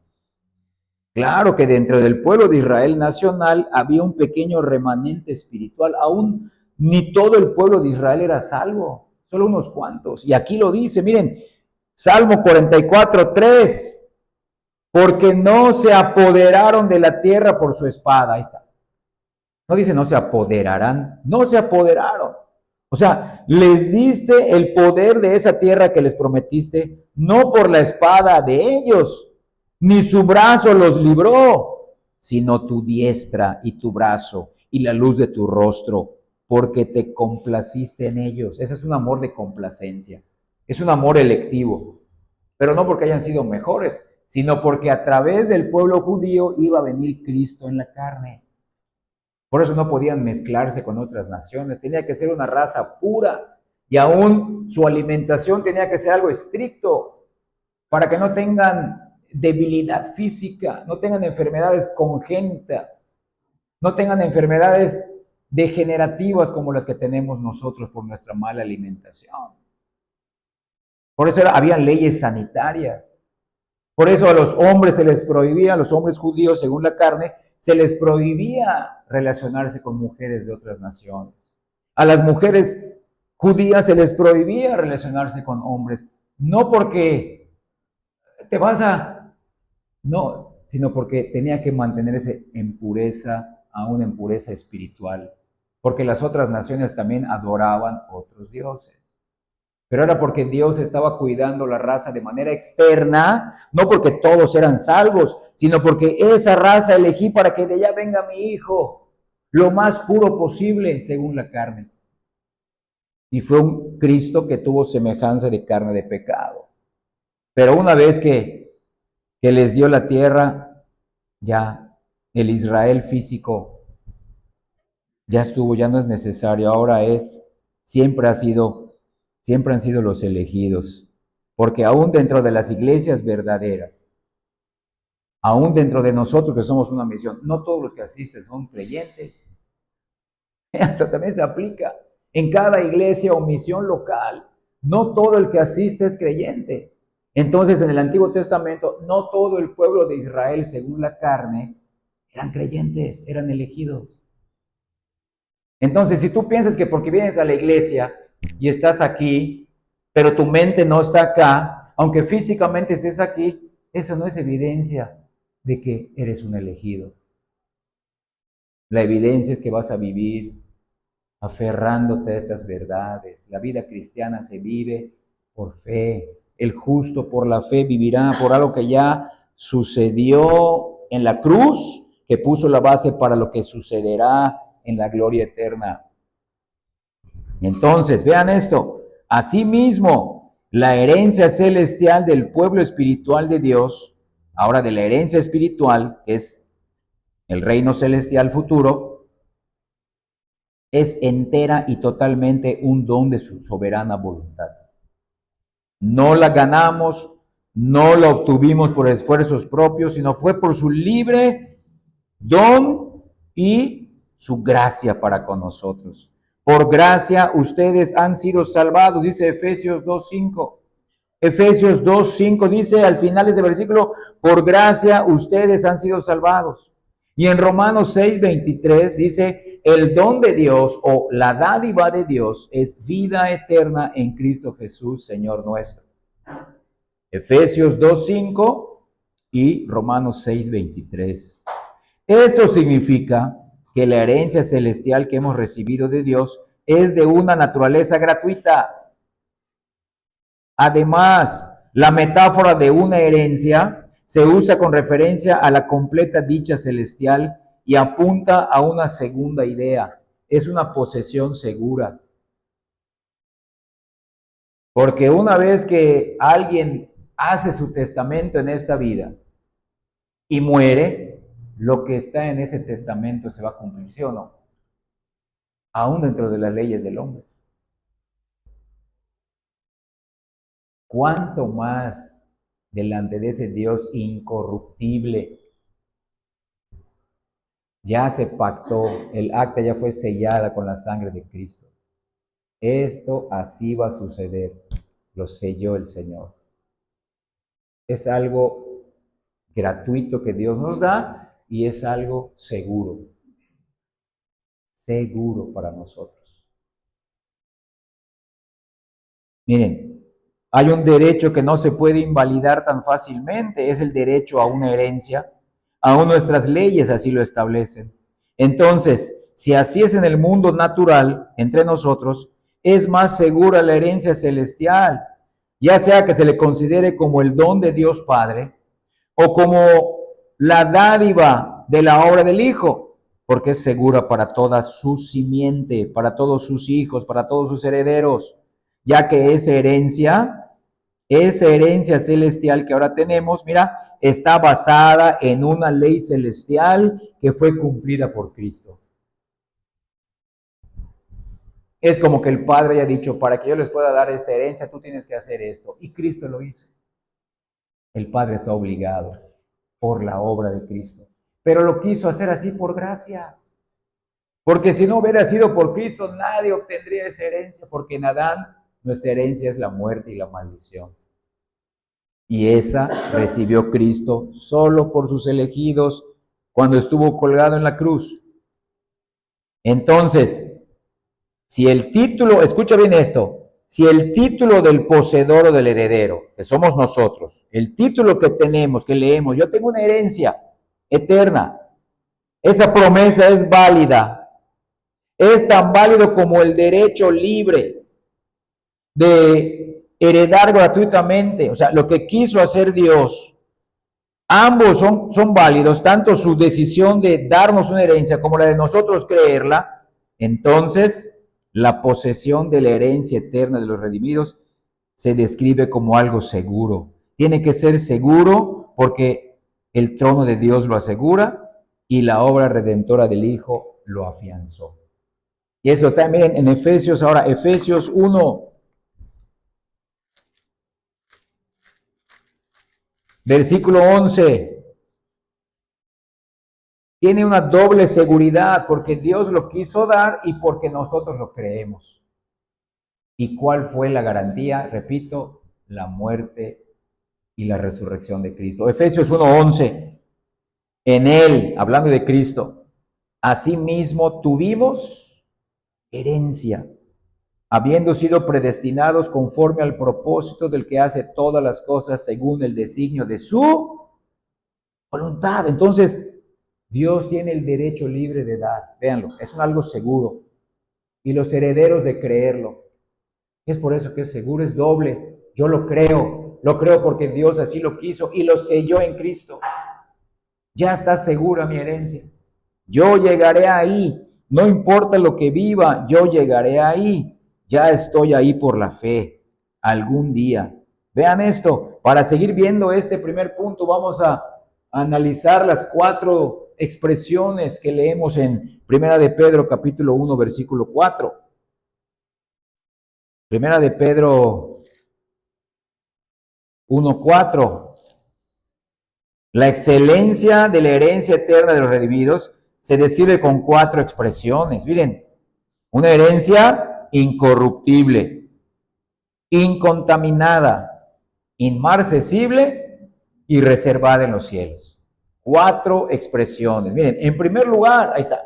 [SPEAKER 1] Claro que dentro del pueblo de Israel nacional había un pequeño remanente espiritual. Aún ni todo el pueblo de Israel era salvo, solo unos cuantos. Y aquí lo dice, miren, Salmo 44, 3. Porque no se apoderaron de la tierra por su espada. Ahí está. No dice no se apoderarán, no se apoderaron. O sea, les diste el poder de esa tierra que les prometiste, no por la espada de ellos, ni su brazo los libró, sino tu diestra y tu brazo y la luz de tu rostro, porque te complaciste en ellos. Ese es un amor de complacencia, es un amor electivo, pero no porque hayan sido mejores, sino porque a través del pueblo judío iba a venir Cristo en la carne. Por eso no podían mezclarse con otras naciones, tenía que ser una raza pura y aún su alimentación tenía que ser algo estricto para que no tengan debilidad física, no tengan enfermedades congénitas, no tengan enfermedades degenerativas como las que tenemos nosotros por nuestra mala alimentación. Por eso habían leyes sanitarias. Por eso a los hombres se les prohibía, a los hombres judíos según la carne, se les prohibía relacionarse con mujeres de otras naciones. A las mujeres judías se les prohibía relacionarse con hombres, no porque no, sino porque tenía que mantenerse en pureza, aún en pureza espiritual, porque las otras naciones también adoraban otros dioses. Pero era porque Dios estaba cuidando la raza de manera externa, no porque todos eran salvos, sino porque esa raza elegí para que de ella venga mi hijo, lo más puro posible según la carne. Y fue un Cristo que tuvo semejanza de carne de pecado. Pero una vez que les dio la tierra, ya el Israel físico ya estuvo, ya no es necesario, ahora siempre han sido los elegidos, porque aún dentro de las iglesias verdaderas, aún dentro de nosotros que somos una misión, no todos los que asisten son creyentes. Esto también se aplica en cada iglesia o misión local. No todo el que asiste es creyente. Entonces, en el Antiguo Testamento, no todo el pueblo de Israel, según la carne, eran creyentes, eran elegidos. Entonces, si tú piensas que porque vienes a la iglesia y estás aquí, pero tu mente no está acá, aunque físicamente estés aquí, eso no es evidencia de que eres un elegido. La evidencia es que vas a vivir aferrándote a estas verdades. La vida cristiana se vive por fe. El justo por la fe vivirá por algo que ya sucedió en la cruz, que puso la base para lo que sucederá en la gloria eterna. Entonces, vean esto. Asimismo, la herencia celestial del pueblo espiritual de Dios, ahora de la herencia espiritual, que es el reino celestial futuro, es entera y totalmente un don de su soberana voluntad. No la ganamos, no la obtuvimos por esfuerzos propios, sino fue por su libre don y su gracia para con nosotros. Por gracia ustedes han sido salvados, dice Efesios 2:5. Efesios 2:5 dice al final de ese versículo, por gracia ustedes han sido salvados. Y en Romanos 6:23 dice, el don de Dios o la dádiva de Dios es vida eterna en Cristo Jesús, Señor nuestro. Efesios 2:5 y Romanos 6:23. Esto significa que la herencia celestial que hemos recibido de Dios es de una naturaleza gratuita. Además, la metáfora de una herencia se usa con referencia a la completa dicha celestial y apunta a una segunda idea. Es una posesión segura. Porque una vez que alguien hace su testamento en esta vida y muere, lo que está en ese testamento se va a cumplir, ¿sí o no? Aún dentro de las leyes del hombre. ¿Cuánto más delante de ese Dios incorruptible? Ya se pactó, el acta ya fue sellada con la sangre de Cristo. Esto así va a suceder, lo selló el Señor. Es algo gratuito que Dios nos da y es algo seguro. Seguro para nosotros. Miren, hay un derecho que no se puede invalidar tan fácilmente, es el derecho a una herencia. Aún nuestras leyes así lo establecen. Entonces, si así es en el mundo natural, entre nosotros, es más segura la herencia celestial, ya sea que se le considere como el don de Dios Padre o como la dádiva de la obra del Hijo, porque es segura para toda su simiente, para todos sus hijos, para todos sus herederos, ya que esa herencia celestial que ahora tenemos, mira, está basada en una ley celestial que fue cumplida por Cristo. Es como que el Padre haya dicho, para que yo les pueda dar esta herencia, tú tienes que hacer esto. Y Cristo lo hizo. El Padre está obligado por la obra de Cristo. Pero lo quiso hacer así por gracia. Porque si no hubiera sido por Cristo, nadie obtendría esa herencia, porque en Adán nuestra herencia es la muerte y la maldición. Y esa recibió Cristo solo por sus elegidos cuando estuvo colgado en la cruz. Entonces, si el título, escucha bien esto, si el título del poseedor o del heredero, que somos nosotros, el título que tenemos, que leemos, yo tengo una herencia eterna, esa promesa es válida, es tan válido como el derecho libre de heredar gratuitamente, o sea, lo que quiso hacer Dios. Ambos son válidos, tanto su decisión de darnos una herencia como la de nosotros creerla. Entonces, la posesión de la herencia eterna de los redimidos se describe como algo seguro. Tiene que ser seguro porque el trono de Dios lo asegura y la obra redentora del Hijo lo afianzó. Y eso está, miren, en Efesios ahora, Efesios 1. Versículo 11. Tiene una doble seguridad porque Dios lo quiso dar y porque nosotros lo creemos. ¿Y cuál fue la garantía? Repito, la muerte y la resurrección de Cristo. Efesios 1:11. En Él, hablando de Cristo, asimismo tuvimos herencia, habiendo sido predestinados conforme al propósito del que hace todas las cosas según el designio de su voluntad. Entonces, Dios tiene el derecho libre de dar. Véanlo, es algo seguro. Y los herederos de creerlo. Es por eso que es seguro, es doble. Yo lo creo porque Dios así lo quiso y lo selló en Cristo. Ya está segura mi herencia. Yo llegaré ahí. No importa lo que viva, yo llegaré ahí. Ya estoy ahí por la fe. Algún día. Vean esto. Para seguir viendo este primer punto, vamos a analizar las 4 expresiones que leemos en Primera de Pedro, capítulo 1, versículo 4. Primera de Pedro 1:4. La excelencia de la herencia eterna de los redimidos se describe con 4 expresiones. Miren, una herencia incorruptible, incontaminada, inmarcesible y reservada en los cielos. 4 expresiones. Miren, en primer lugar, ahí está.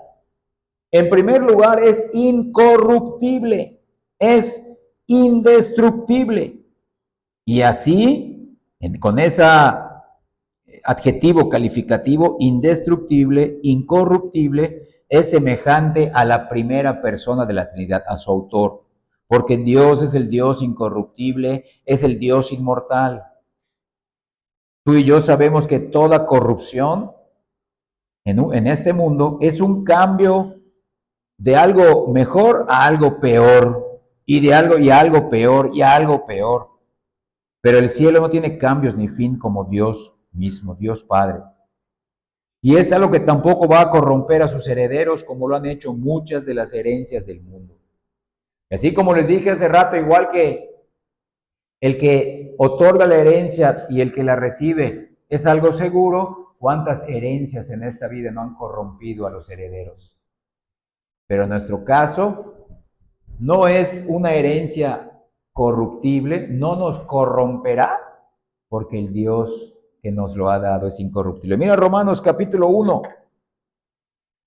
[SPEAKER 1] En primer lugar es incorruptible, es indestructible. Y así, con ese adjetivo calificativo, indestructible, incorruptible, es semejante a la primera persona de la Trinidad, a su autor, porque Dios es el Dios incorruptible, es el Dios inmortal. Tú y yo sabemos que toda corrupción en este mundo es un cambio de algo mejor a algo peor, y de algo y a algo peor y a algo peor. Pero el cielo no tiene cambios ni fin como Dios mismo, Dios Padre. Y es algo que tampoco va a corromper a sus herederos como lo han hecho muchas de las herencias del mundo. Así como les dije hace rato, igual que el que otorga la herencia y el que la recibe es algo seguro, ¿cuántas herencias en esta vida no han corrompido a los herederos? Pero en nuestro caso no es una herencia corruptible, no nos corromperá, porque el Dios que nos lo ha dado es incorruptible. Mira Romanos capítulo 1,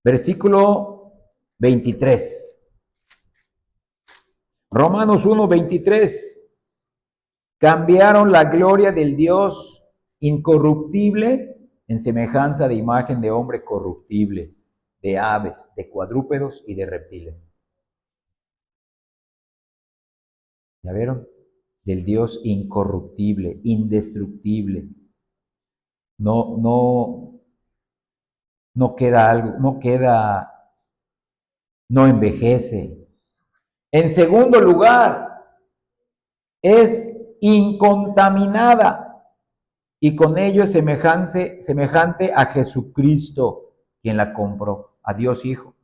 [SPEAKER 1] versículo 23. Romanos 1, 23. Cambiaron la gloria del Dios incorruptible en semejanza de imagen de hombre corruptible, de aves, de cuadrúpedos y de reptiles. ¿Ya vieron? Del Dios incorruptible, indestructible. No queda algo, no envejece. En segundo lugar, es incontaminada y con ello es semejante a Jesucristo, quien la compró, a Dios Hijo.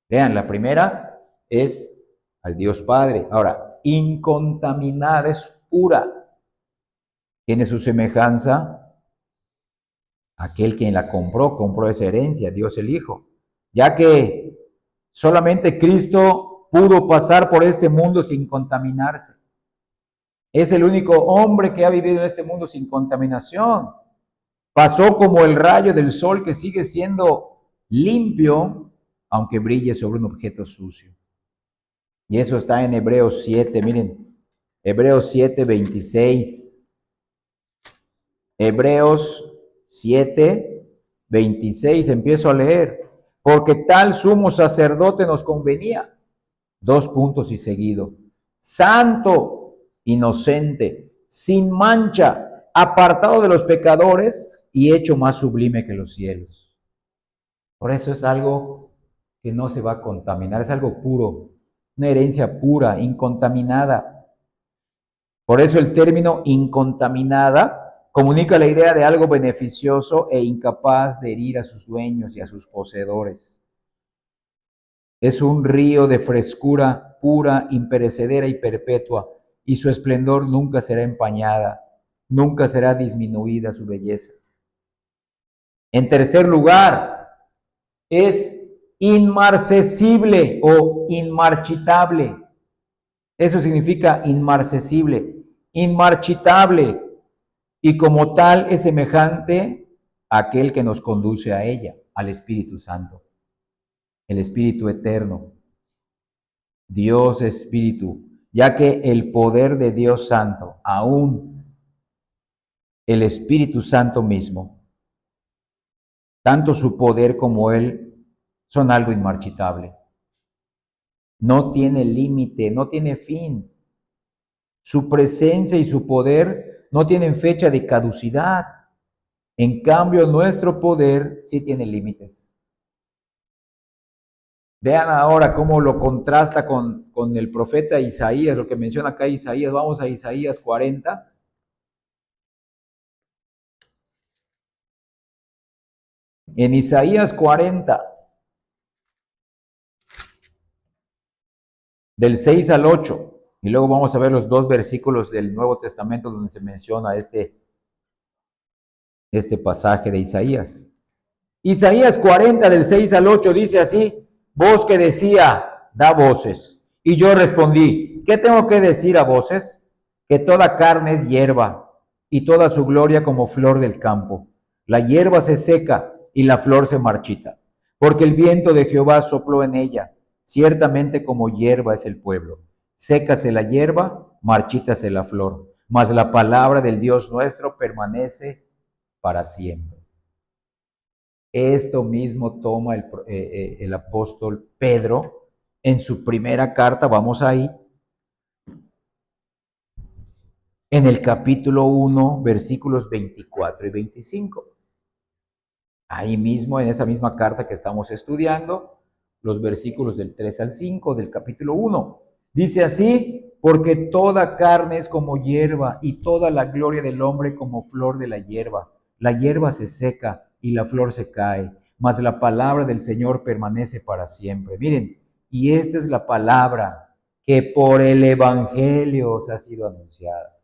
[SPEAKER 1] Vean, la primera es al Dios Padre. Ahora, incontaminada, es pura. Tiene su semejanza aquel quien la compró esa herencia, Dios el Hijo. Ya que solamente Cristo pudo pasar por este mundo sin contaminarse. Es el único hombre que ha vivido en este mundo sin contaminación. Pasó como el rayo del sol que sigue siendo limpio, aunque brille sobre un objeto sucio. Y eso está en Hebreos 7, miren, Hebreos 7, 26. Hebreos 7, 26, empiezo a leer. Porque tal sumo sacerdote nos convenía. 2 puntos y seguido. Santo, inocente, sin mancha, apartado de los pecadores y hecho más sublime que los cielos. Por eso es algo que no se va a contaminar, es algo puro, una herencia pura, incontaminada. Por eso el término incontaminada comunica la idea de algo beneficioso e incapaz de herir a sus dueños y a sus poseedores. Es un río de frescura pura, imperecedera y perpetua, y su esplendor nunca será empañada, nunca será disminuida su belleza. En tercer lugar, es inmarcesible o inmarchitable. Eso significa inmarcesible, inmarchitable, y como tal es semejante a aquel que nos conduce a ella, al Espíritu Santo, el Espíritu eterno, Dios Espíritu, ya que el poder de Dios Santo, aún el Espíritu Santo mismo, Tanto su poder como Él son algo inmarchitable. No tiene límite, no tiene fin. Su presencia y su poder no tienen fecha de caducidad. En cambio, nuestro poder sí tiene límites. Vean ahora cómo lo contrasta con el profeta Isaías, lo que menciona acá Isaías. Vamos a Isaías 40. En Isaías 40, del 6 al 8, y luego vamos a ver los dos versículos del Nuevo Testamento donde se menciona este pasaje de Isaías. Isaías 40, del 6 al 8, dice así: voz que decía, da voces. Y yo respondí, ¿qué tengo que decir a voces? Que toda carne es hierba, y toda su gloria como flor del campo. La hierba se seca, y la flor se marchita, porque el viento de Jehová sopló en ella. Ciertamente como hierba es el pueblo. Sécase la hierba, marchítase la flor, mas la palabra del Dios nuestro permanece para siempre. Esto mismo toma el apóstol Pedro en su primera carta, vamos ahí, en el capítulo 1, versículos 24 y 25. Ahí mismo, en esa misma carta que estamos estudiando, los versículos del 3 al 5 del capítulo 1. Dice así: porque toda carne es como hierba, y toda la gloria del hombre como flor de la hierba. La hierba se seca y la flor se cae, mas la palabra del Señor permanece para siempre. Miren, y esta es la palabra que por el Evangelio os ha sido anunciada.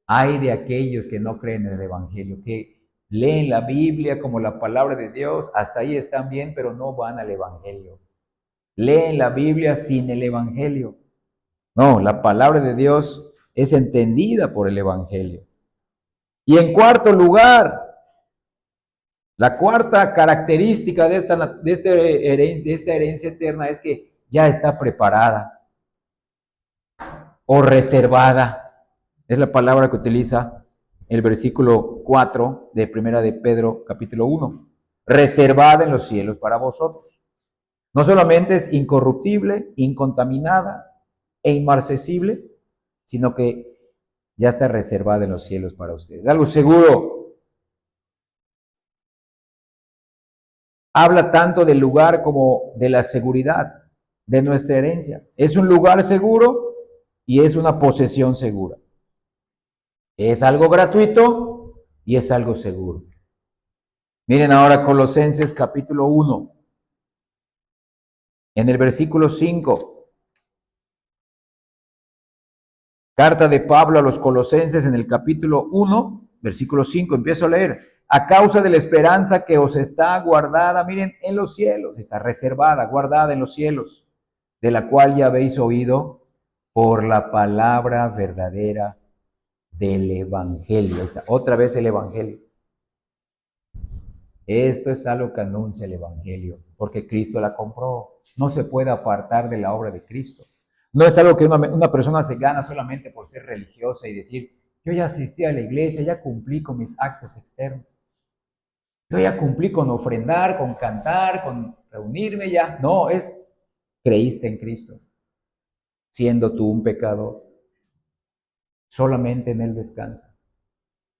[SPEAKER 1] Hay de aquellos que no creen en el Evangelio, que leen la Biblia como la palabra de Dios, hasta ahí están bien, pero no van al Evangelio. Leen la Biblia sin el Evangelio. No, la palabra de Dios es entendida por el Evangelio. Y en cuarto lugar, la cuarta característica de esta herencia eterna es que ya está preparada o reservada. Es la palabra que utiliza el versículo 4 de Primera de Pedro, capítulo 1. Reservada en los cielos para vosotros. No solamente es incorruptible, incontaminada e inmarcesible, sino que ya está reservada en los cielos para ustedes. Algo seguro. Habla tanto del lugar como de la seguridad de nuestra herencia. Es un lugar seguro y es una posesión segura. Es algo gratuito y es algo seguro. Miren ahora Colosenses capítulo 1, en el versículo 5. Carta de Pablo a los Colosenses en el capítulo 1, versículo 5. Empiezo a leer. A causa de la esperanza que os está guardada, miren, en los cielos, está reservada, guardada en los cielos, de la cual ya habéis oído por la palabra verdadera del Evangelio. Está otra vez el Evangelio. Esto es algo que anuncia el Evangelio, porque Cristo la compró. No se puede apartar de la obra de Cristo. No es algo que una persona se gana solamente por ser religiosa y decir, yo ya asistí a la iglesia, ya cumplí con mis actos externos. Yo ya cumplí con ofrendar, con cantar, con reunirme ya. No, creíste en Cristo, siendo tú un pecador. Solamente en Él descansas.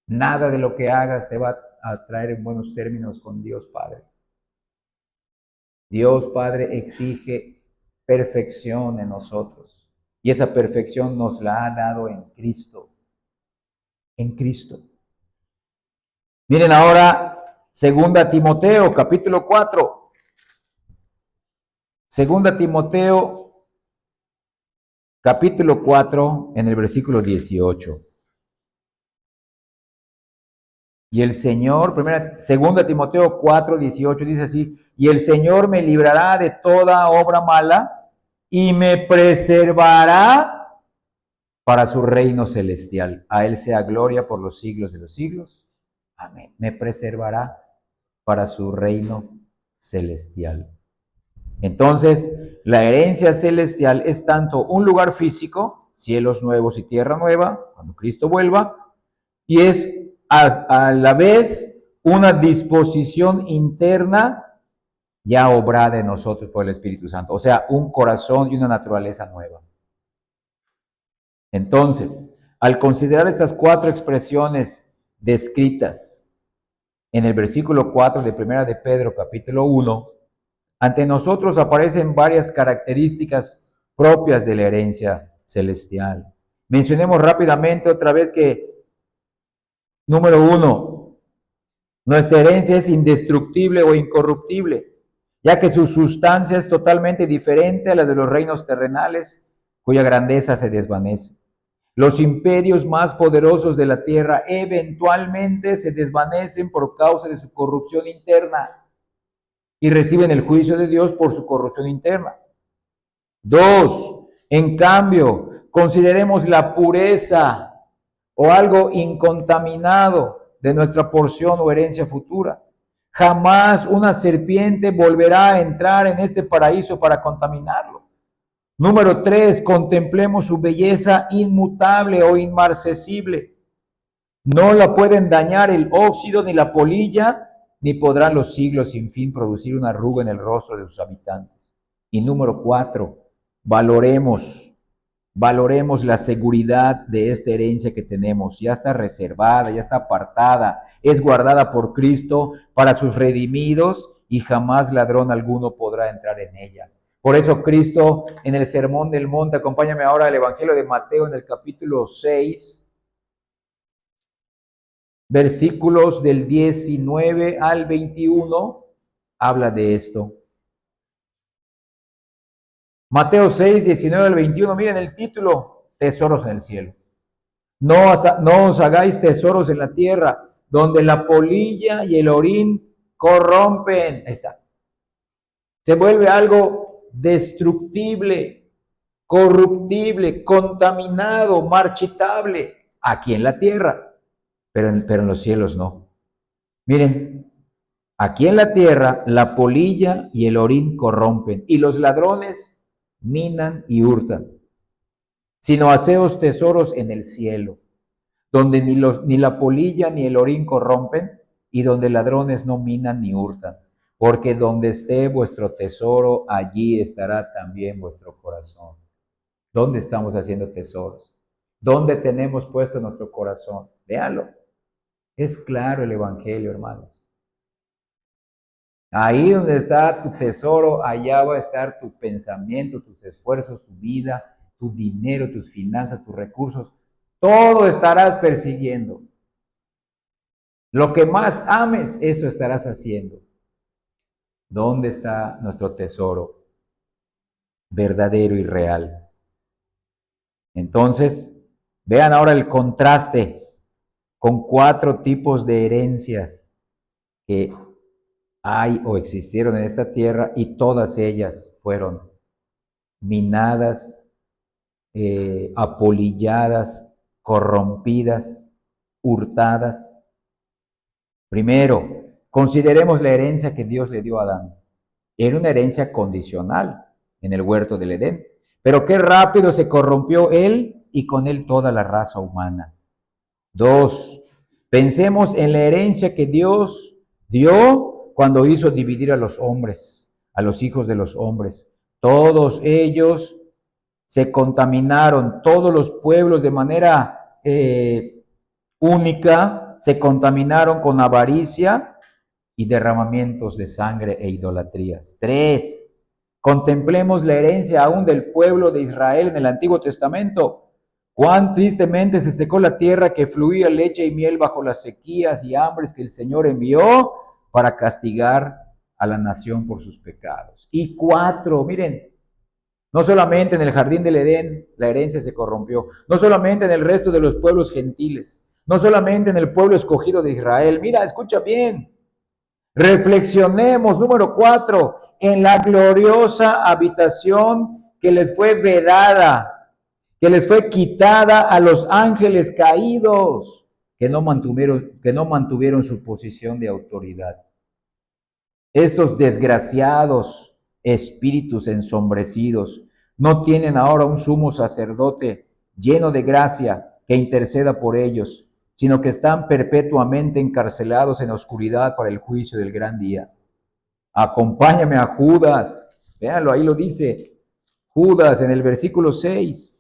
[SPEAKER 1] Nada de lo que hagas te va a traer en buenos términos con Dios Padre. Dios Padre exige perfección en nosotros. Y esa perfección nos la ha dado en Cristo. En Cristo. Miren ahora, 2 Timoteo, capítulo 4. 2 Timoteo, capítulo 4, en el versículo 18. Y el Señor, 2 Timoteo 4, 18, dice así: y el Señor me librará de toda obra mala y me preservará para su reino celestial. A Él sea gloria por los siglos de los siglos. Amén. Me preservará para su reino celestial. Entonces, la herencia celestial es tanto un lugar físico, cielos nuevos y tierra nueva, cuando Cristo vuelva, y es a la vez una disposición interna ya obrada en nosotros por el Espíritu Santo. O sea, un corazón y una naturaleza nueva. Entonces, al considerar estas 4 expresiones descritas en el versículo 4 de 1 de Pedro, capítulo 1, ante nosotros aparecen varias características propias de la herencia celestial. Mencionemos rápidamente otra vez que, número 1, nuestra herencia es indestructible o incorruptible, ya que su sustancia es totalmente diferente a la de los reinos terrenales, cuya grandeza se desvanece. Los imperios más poderosos de la tierra eventualmente se desvanecen por causa de su corrupción interna y reciben el juicio de Dios por su corrupción interna. 2, en cambio, consideremos la pureza o algo incontaminado de nuestra porción o herencia futura. Jamás una serpiente volverá a entrar en este paraíso para contaminarlo. Número 3, contemplemos su belleza inmutable o inmarcesible. No la pueden dañar el óxido ni la polilla, ni podrán los siglos sin fin producir una arruga en el rostro de sus habitantes. Y número 4, valoremos la seguridad de esta herencia que tenemos. Ya está reservada, ya está apartada, es guardada por Cristo para sus redimidos y jamás ladrón alguno podrá entrar en ella. Por eso Cristo en el Sermón del Monte, acompáñame ahora al Evangelio de Mateo en el capítulo 6, versículos del 19 al 21, habla de esto. Mateo 6, 19 al 21, miren el título, tesoros en el cielo. No os hagáis tesoros en la tierra, donde la polilla y el orín corrompen. Ahí está. Se vuelve algo destructible, corruptible, contaminado, marchitable, aquí en la tierra, pero en los cielos no. Miren, aquí en la tierra la polilla y el orín corrompen, y los ladrones minan y hurtan, sino haceos tesoros en el cielo, donde ni la polilla ni el orín corrompen, y donde ladrones no minan ni hurtan. Porque donde esté vuestro tesoro, allí estará también vuestro corazón. ¿Dónde estamos haciendo tesoros? ¿Dónde tenemos puesto nuestro corazón? Véanlo. Es claro el Evangelio, hermanos. Ahí donde está tu tesoro, allá va a estar tu pensamiento, tus esfuerzos, tu vida, tu dinero, tus finanzas, tus recursos. Todo estarás persiguiendo. Lo que más ames, eso estarás haciendo. ¿Dónde está nuestro tesoro verdadero y real? Entonces, vean ahora el contraste con 4 tipos de herencias que hay o existieron en esta tierra, y todas ellas fueron minadas, apolilladas, corrompidas, hurtadas. Primero, consideremos la herencia que Dios le dio a Adán. Era una herencia condicional en el huerto del Edén, pero qué rápido se corrompió él y con él toda la raza humana. 2, pensemos en la herencia que Dios dio cuando hizo dividir a los hombres, a los hijos de los hombres. Todos ellos se contaminaron, todos los pueblos de manera única se contaminaron con avaricia y derramamientos de sangre e idolatrías. 3, contemplemos la herencia aún del pueblo de Israel en el Antiguo Testamento. Cuán tristemente se secó la tierra, que fluía leche y miel bajo las sequías y hambres que el Señor envió para castigar a la nación por sus pecados. Y 4, miren, no solamente en el jardín del Edén la herencia se corrompió, no solamente en el resto de los pueblos gentiles, no solamente en el pueblo escogido de Israel. Mira, escucha bien. Reflexionemos, número 4, en la gloriosa habitación que les fue vedada, que les fue quitada a los ángeles caídos, que no mantuvieron su posición de autoridad. Estos desgraciados espíritus ensombrecidos no tienen ahora un sumo sacerdote lleno de gracia que interceda por ellos, sino que están perpetuamente encarcelados en oscuridad para el juicio del gran día. Acompáñame a Judas. Véanlo, ahí lo dice Judas en el versículo 6.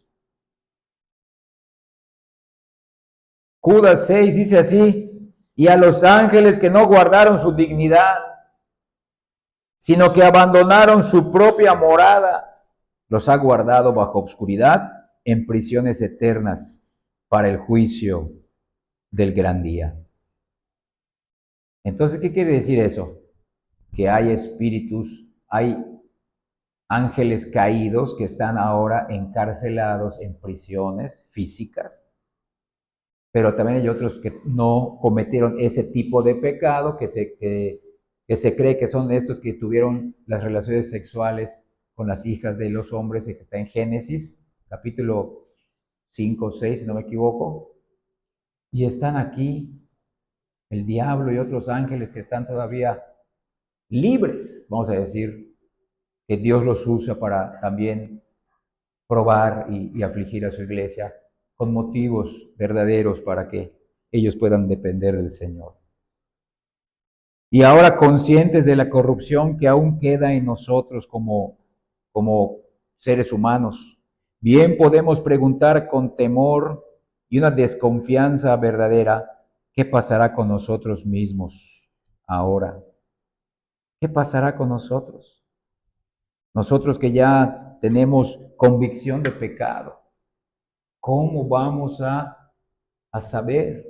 [SPEAKER 1] Judas 6 dice así: y a los ángeles que no guardaron su dignidad, sino que abandonaron su propia morada, los ha guardado bajo obscuridad en prisiones eternas para el juicio del gran día. Entonces, ¿qué quiere decir eso? Que hay espíritus, hay ángeles caídos que están ahora encarcelados en prisiones físicas, pero también hay otros que no cometieron ese tipo de pecado, que se cree que son estos que tuvieron las relaciones sexuales con las hijas de los hombres, que está en Génesis, capítulo 5 o 6, si no me equivoco, y están aquí el diablo y otros ángeles que están todavía libres, vamos a decir, que Dios los usa para también probar y afligir a su iglesia con motivos verdaderos para que ellos puedan depender del Señor. Y ahora, conscientes de la corrupción que aún queda en nosotros como seres humanos, bien podemos preguntar con temor y una desconfianza verdadera: ¿qué pasará con nosotros mismos ahora? ¿Qué pasará con nosotros? Nosotros que ya tenemos convicción de pecado, ¿cómo vamos a saber?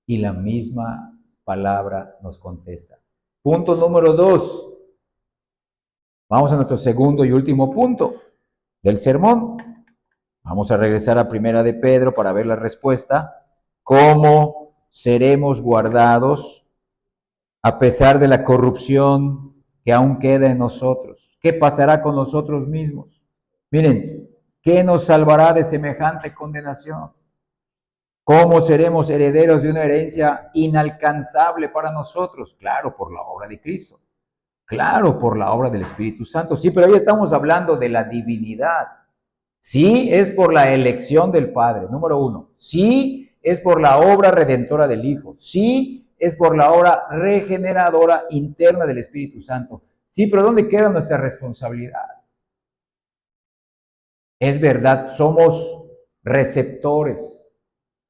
[SPEAKER 1] Y la misma palabra nos contesta. Punto número 2. Vamos a nuestro segundo y último punto del sermón. Vamos a regresar a Primera de Pedro para ver la respuesta. ¿Cómo seremos guardados a pesar de la corrupción que aún queda en nosotros? ¿Qué pasará con nosotros mismos? Miren, ¿qué nos salvará de semejante condenación? ¿Cómo seremos herederos de una herencia inalcanzable para nosotros? Claro, por la obra de Cristo. Claro, por la obra del Espíritu Santo. Sí, pero hoy estamos hablando de la divinidad. Sí, es por la elección del Padre, número 1. Sí, es por la obra redentora del Hijo. Sí, es por la obra regeneradora interna del Espíritu Santo. Sí, pero ¿dónde queda nuestra responsabilidad? Es verdad, somos receptores.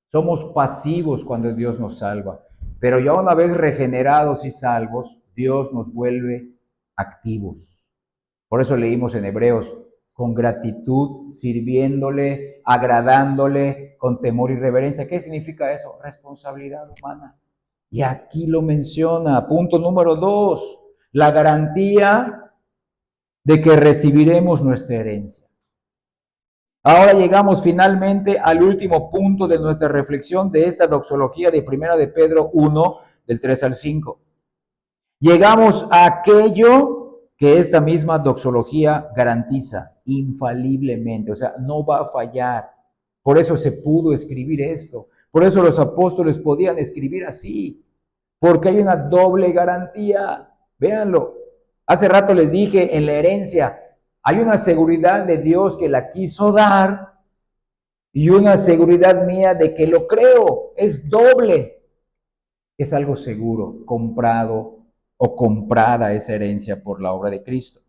[SPEAKER 1] Somos pasivos cuando Dios nos salva, pero ya una vez regenerados y salvos, Dios nos vuelve activos. Por eso leímos en Hebreos: con gratitud, sirviéndole, agradándole, con temor y reverencia. ¿Qué significa eso? Responsabilidad humana. Y aquí lo menciona. Punto número 2, la garantía de que recibiremos nuestra herencia. Ahora llegamos finalmente al último punto de nuestra reflexión de esta doxología de Primera de Pedro 1, del 3 al 5. Llegamos a aquello que esta misma doxología garantiza infaliblemente, o sea, no va a fallar. Por eso se pudo escribir esto, por eso los apóstoles podían escribir así, porque hay una doble garantía. Véanlo, hace rato les dije en la herencia, hay una seguridad de Dios que la quiso dar y una seguridad mía de que lo creo. Es doble. Es algo seguro, comprado o comprada esa herencia por la obra de Cristo.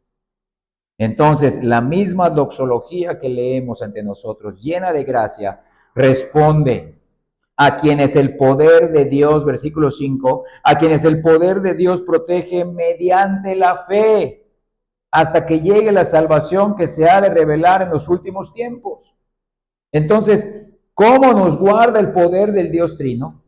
[SPEAKER 1] Entonces, la misma doxología que leemos ante nosotros, llena de gracia, responde a quienes el poder de Dios, versículo 5, a quienes el poder de Dios protege mediante la fe, hasta que llegue la salvación que se ha de revelar en los últimos tiempos. Entonces, ¿cómo nos guarda el poder del Dios Trino?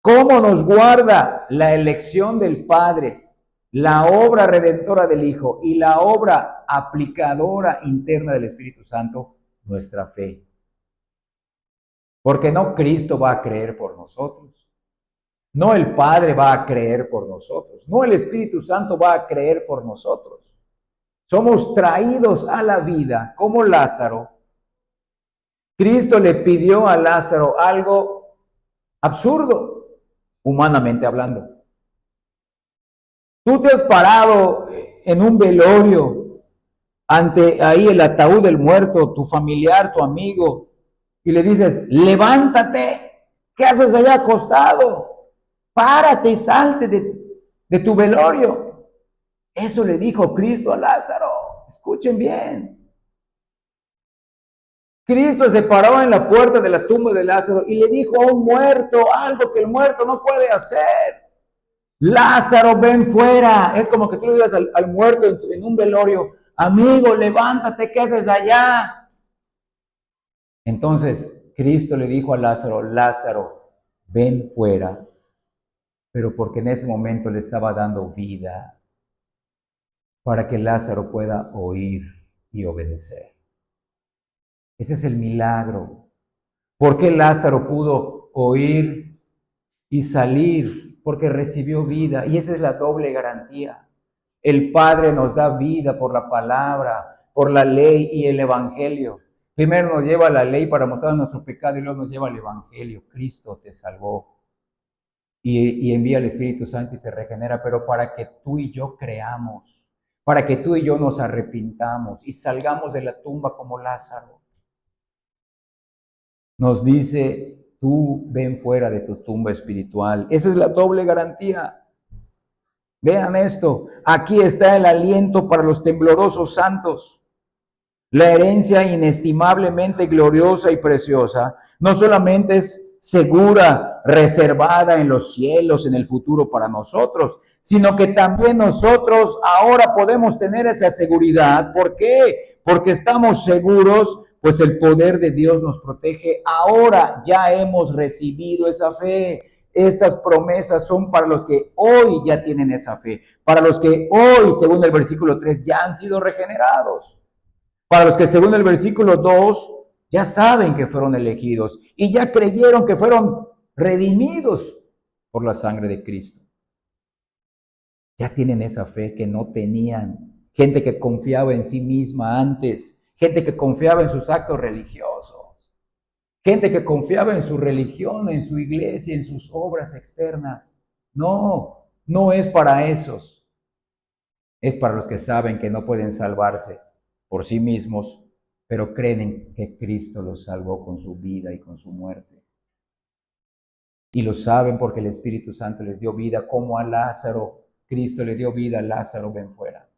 [SPEAKER 1] ¿Cómo nos guarda la elección del Padre, la obra redentora del Hijo y la obra aplicadora interna del Espíritu Santo? Nuestra fe. Porque no Cristo va a creer por nosotros. No el Padre va a creer por nosotros. No el Espíritu Santo va a creer por nosotros. Somos traídos a la vida como Lázaro. Cristo le pidió a Lázaro algo absurdo, humanamente hablando. Tú te has parado en un velorio ante ahí el ataúd del muerto, tu familiar, tu amigo, y le dices: levántate. ¿Qué haces allá acostado? Párate y salte de tu velorio. Eso le dijo Cristo a Lázaro. Escuchen bien. Cristo se paró en la puerta de la tumba de Lázaro y le dijo a un muerto algo que el muerto no puede hacer. Lázaro, ven fuera. Es como que tú le digas al muerto en un velorio, amigo, levántate, ¿qué haces allá? Entonces Cristo le dijo a Lázaro, Lázaro, ven fuera. Pero porque en ese momento le estaba dando vida para que Lázaro pueda oír y obedecer. Ese es el milagro. ¿Por qué Lázaro pudo oír y salir? Porque recibió vida. Y esa es la doble garantía. El Padre nos da vida por la palabra, por la ley y el Evangelio. Primero nos lleva a la ley para mostrar nuestro pecado y luego nos lleva al Evangelio. Cristo te salvó y envía el Espíritu Santo y te regenera, pero para que tú y yo creamos, para que tú y yo nos arrepintamos y salgamos de la tumba como Lázaro. Nos dice, tú ven fuera de tu tumba espiritual. Esa es la doble garantía. Vean esto, aquí está el aliento para los temblorosos santos. La herencia inestimablemente gloriosa y preciosa no solamente es segura, reservada en los cielos, en el futuro para nosotros, sino que también nosotros ahora podemos tener esa seguridad. ¿Por qué? Porque estamos seguros, pues el poder de Dios nos protege. Ahora ya hemos recibido esa fe. Estas promesas son para los que hoy ya tienen esa fe, para los que hoy, según el versículo 3, ya han sido regenerados, para los que según el versículo 2 ya saben que fueron elegidos y ya creyeron que fueron redimidos por la sangre de Cristo. Ya tienen esa fe que no tenían. Gente que confiaba en sí misma antes, gente que confiaba en sus actos religiosos. Gente que confiaba en su religión, en su iglesia, en sus obras externas. No, no es para esos. Es para los que saben que no pueden salvarse por sí mismos, pero creen que Cristo los salvó con su vida y con su muerte. Y lo saben porque el Espíritu Santo les dio vida, como a Lázaro. Cristo le dio vida a Lázaro, ven fuera.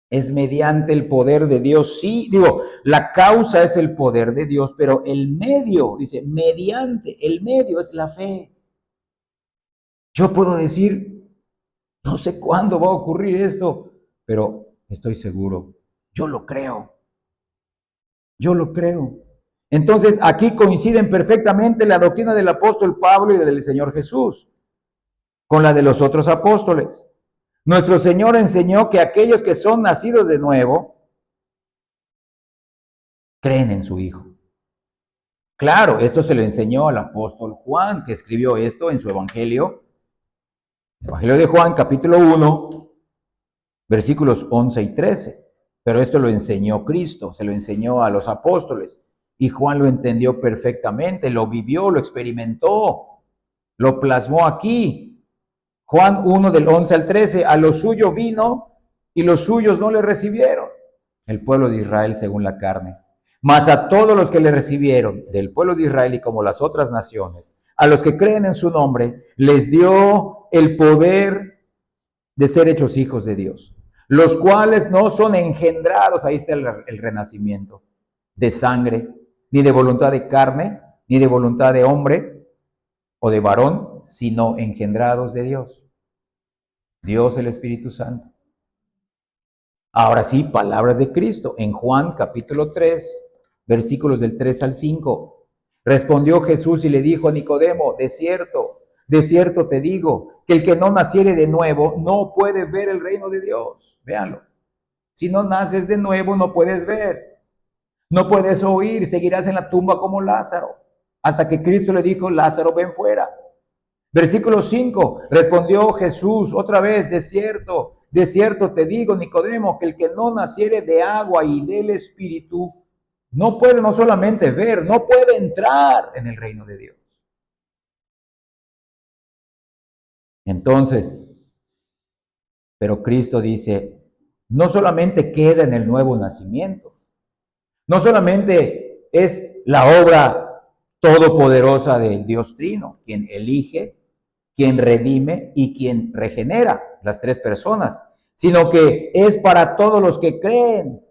[SPEAKER 1] Es mediante el poder de Dios, sí, la causa es el poder de Dios, pero el medio, dice, mediante, el medio es la fe. Yo puedo decir, no sé cuándo va a ocurrir esto, pero estoy seguro, yo lo creo. Yo lo creo. Entonces, aquí coinciden perfectamente la doctrina del apóstol Pablo y del Señor Jesús con la de los otros apóstoles. Nuestro Señor enseñó que aquellos que son nacidos de nuevo creen en su Hijo. Claro, esto se lo enseñó al apóstol Juan, que escribió esto en su Evangelio. Evangelio de Juan, capítulo 1, versículos 11 y 13. Pero esto lo enseñó Cristo, se lo enseñó a los apóstoles. Y Juan lo entendió perfectamente, lo vivió, lo experimentó, lo plasmó aquí. Juan 1 del 11 al 13, a lo suyo vino y los suyos no le recibieron. El pueblo de Israel según la carne. Mas a todos los que le recibieron, del pueblo de Israel y como las otras naciones, a los que creen en su nombre, les dio el poder de ser hechos hijos de Dios, los cuales no son engendrados, ahí está el renacimiento, de sangre, ni de voluntad de carne, ni de voluntad de hombre o de varón, sino engendrados de Dios. Dios el Espíritu Santo. Ahora sí, palabras de Cristo. En Juan capítulo 3, versículos del 3 al 5. Respondió Jesús y le dijo a Nicodemo, de cierto te digo, que el que no naciere de nuevo no puede ver el reino de Dios. Véanlo. Si no naces de nuevo no puedes ver. No puedes oír, seguirás en la tumba como Lázaro. Hasta que Cristo le dijo, Lázaro, ven fuera. Versículo 5, respondió Jesús otra vez, de cierto te digo, Nicodemo, que el que no naciere de agua y del Espíritu, no puede no solamente ver, no puede entrar en el reino de Dios. Entonces, pero Cristo dice, no solamente queda en el nuevo nacimiento, no solamente es la obra todopoderosa del Dios Trino, quien elige, quien redime y quien regenera, las tres personas, sino que es para todos los que creen,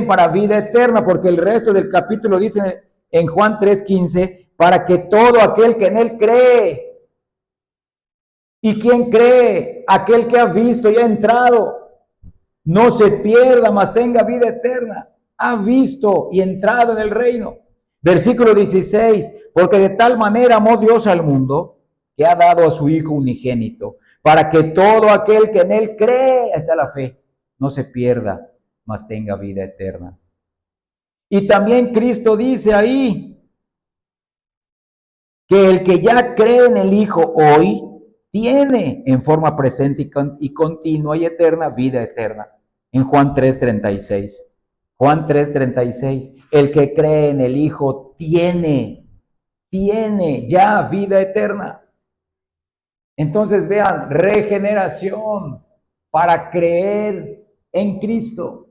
[SPEAKER 1] para vida eterna, porque el resto del capítulo dice en Juan 3:15, para que todo aquel que en él cree. ¿Y quién cree? Aquel que ha visto y ha entrado, no se pierda, mas tenga vida eterna. Ha visto y entrado en el reino. Versículo 16, porque de tal manera amó Dios al mundo, que ha dado a su Hijo unigénito, para que todo aquel que en él cree, hasta la fe, no se pierda, mas tenga vida eterna. Y también Cristo dice ahí, que el que ya cree en el Hijo hoy, tiene en forma presente y continua y eterna vida eterna. En Juan 3:36. Juan 3:36. El que cree en el Hijo tiene ya vida eterna. Entonces vean, regeneración para creer en Cristo.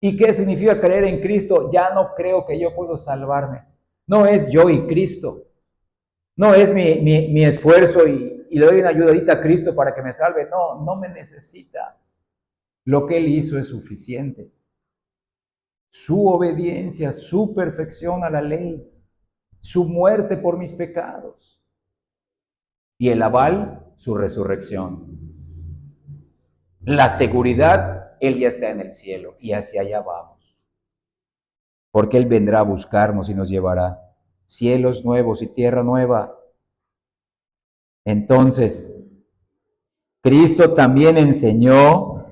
[SPEAKER 1] ¿Y qué significa creer en Cristo? Ya no creo que yo puedo salvarme. No es yo y Cristo. No es mi esfuerzo y le doy una ayudadita a Cristo para que me salve. No, no me necesita. Lo que Él hizo es suficiente. Su obediencia, su perfección a la ley, su muerte por mis pecados. Y el aval, su resurrección. La seguridad, Él ya está en el cielo y hacia allá vamos. Porque Él vendrá a buscarnos y nos llevará cielos nuevos y tierra nueva. Entonces, Cristo también enseñó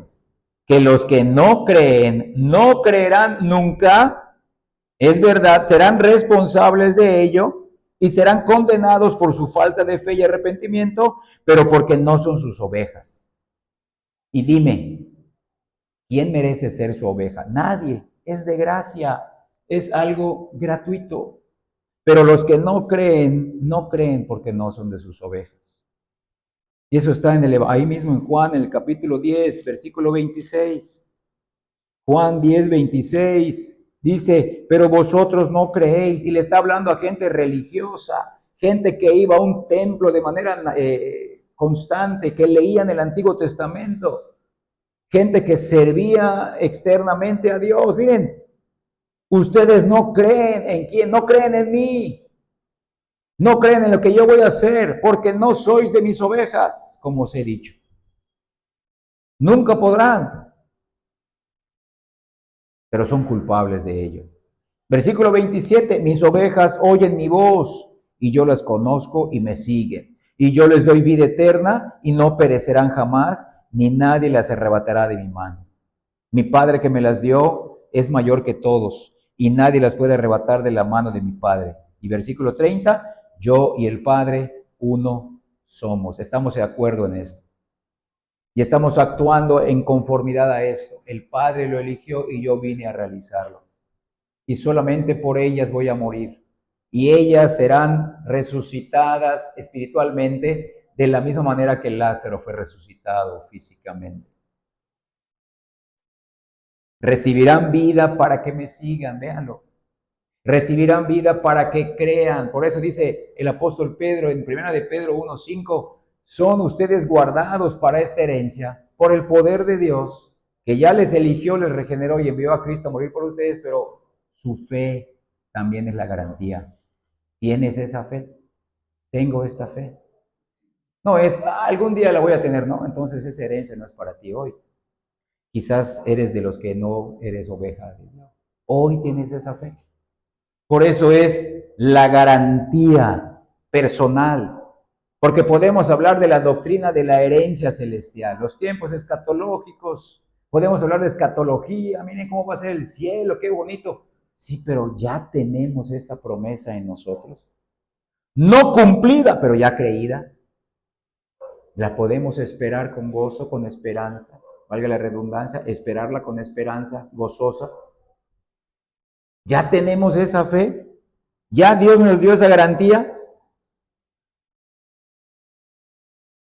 [SPEAKER 1] que los que no creen, no creerán nunca, es verdad, serán responsables de ello y serán condenados por su falta de fe y arrepentimiento, pero porque no son sus ovejas. Y dime, ¿quién merece ser su oveja? Nadie, es de gracia, es algo gratuito. Pero los que no creen porque no son de sus ovejas. Y eso está ahí mismo en Juan, en el capítulo 10, versículo 26. Juan 10, 26 dice, pero vosotros no creéis. Y le está hablando a gente religiosa, gente que iba a un templo de manera constante, que leían el Antiguo Testamento, gente que servía externamente a Dios. Miren, ustedes no creen en quién, no creen en mí. No creen en lo que yo voy a hacer, porque no sois de mis ovejas, como os he dicho. Nunca podrán, pero son culpables de ello. Versículo 27, mis ovejas oyen mi voz, y yo las conozco y me siguen. Y yo les doy vida eterna, y no perecerán jamás, ni nadie las arrebatará de mi mano. Mi Padre que me las dio es mayor que todos, y nadie las puede arrebatar de la mano de mi Padre. Y versículo 30, yo y el Padre uno somos. Estamos de acuerdo en esto. Y estamos actuando en conformidad a esto. El Padre lo eligió y yo vine a realizarlo. Y solamente por ellas voy a morir. Y ellas serán resucitadas espiritualmente de la misma manera que Lázaro fue resucitado físicamente. Recibirán vida para que me sigan, véanlo. Recibirán vida para que crean. Por eso dice el apóstol Pedro en 1 de Pedro 1:5, son ustedes guardados para esta herencia por el poder de Dios, que ya les eligió, les regeneró y envió a Cristo a morir por ustedes, pero su fe también es la garantía. ¿Tienes esa fe? Tengo esta fe. No es, algún día la voy a tener, no, entonces esa herencia no es para ti hoy. Quizás eres de los que no eres oveja de Dios. Hoy tienes esa fe. Por eso es la garantía personal, porque podemos hablar de la doctrina de la herencia celestial, los tiempos escatológicos, podemos hablar de escatología, miren cómo va a ser el cielo, qué bonito. Sí, pero ya tenemos esa promesa en nosotros, no cumplida, pero ya creída. La podemos esperar con gozo, con esperanza, valga la redundancia, esperarla con esperanza, gozosa. ¿Ya tenemos esa fe? ¿Ya Dios nos dio esa garantía?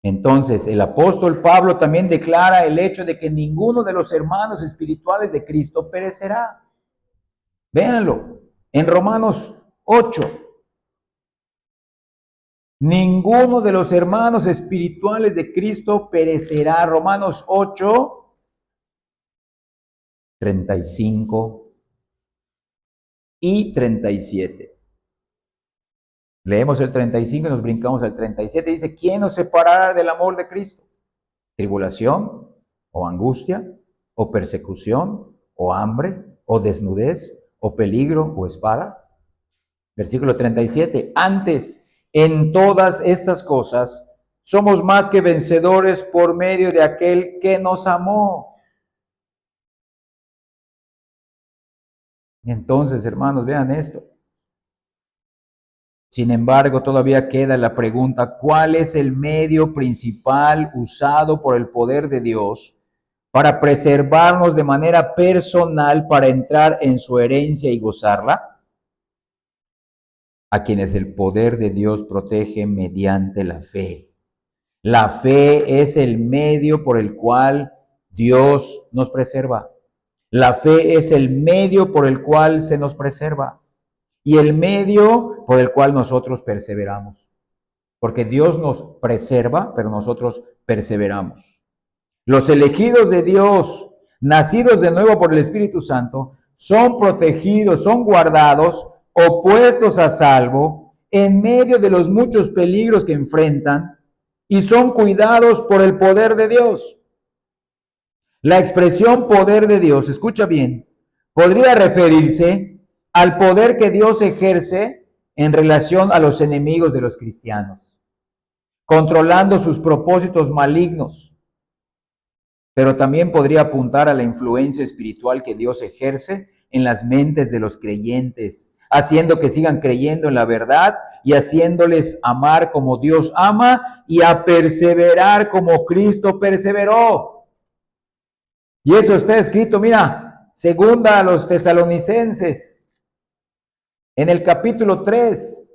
[SPEAKER 1] Entonces, el apóstol Pablo también declara el hecho de que ninguno de los hermanos espirituales de Cristo perecerá. Véanlo, en Romanos 8. Ninguno de los hermanos espirituales de Cristo perecerá. Romanos 8, 35 y 37. Leemos el 35 y nos brincamos al 37. Dice, ¿quién nos separará del amor de Cristo? ¿Tribulación o angustia o persecución o hambre o desnudez o peligro o espada? Versículo 37. Antes, en todas estas cosas, somos más que vencedores por medio de aquel que nos amó. Entonces, hermanos, vean esto. Sin embargo, todavía queda la pregunta, ¿cuál es el medio principal usado por el poder de Dios para preservarnos de manera personal para entrar en su herencia y gozarla? A quienes el poder de Dios protege mediante la fe. La fe es el medio por el cual Dios nos preserva. La fe es el medio por el cual se nos preserva y el medio por el cual nosotros perseveramos. Porque Dios nos preserva, pero nosotros perseveramos. Los elegidos de Dios, nacidos de nuevo por el Espíritu Santo, son protegidos, son guardados o puestos a salvo en medio de los muchos peligros que enfrentan y son cuidados por el poder de Dios. La expresión poder de Dios, escucha bien, podría referirse al poder que Dios ejerce en relación a los enemigos de los cristianos, controlando sus propósitos malignos, pero también podría apuntar a la influencia espiritual que Dios ejerce en las mentes de los creyentes, haciendo que sigan creyendo en la verdad y haciéndoles amar como Dios ama y a perseverar como Cristo perseveró. Y eso está escrito, mira, segunda a los tesalonicenses, en el capítulo 3.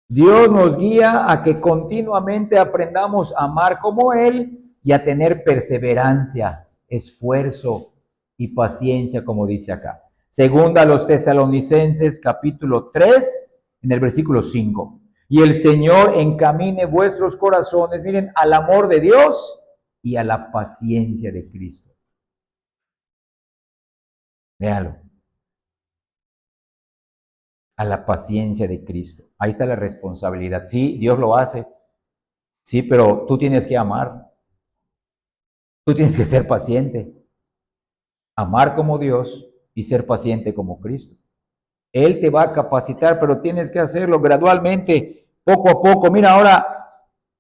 [SPEAKER 1] Dios nos guía a que continuamente aprendamos a amar como Él y a tener perseverancia, esfuerzo y paciencia, como dice acá. Segunda a los tesalonicenses, capítulo 3, en el versículo 5. Y el Señor encamine vuestros corazones, miren, al amor de Dios y a la paciencia de Cristo. Véalo. A la paciencia de Cristo. Ahí está la responsabilidad. Sí, Dios lo hace. Sí, pero tú tienes que amar. Tú tienes que ser paciente. Amar como Dios y ser paciente como Cristo. Él te va a capacitar, pero tienes que hacerlo gradualmente, poco a poco. Mira ahora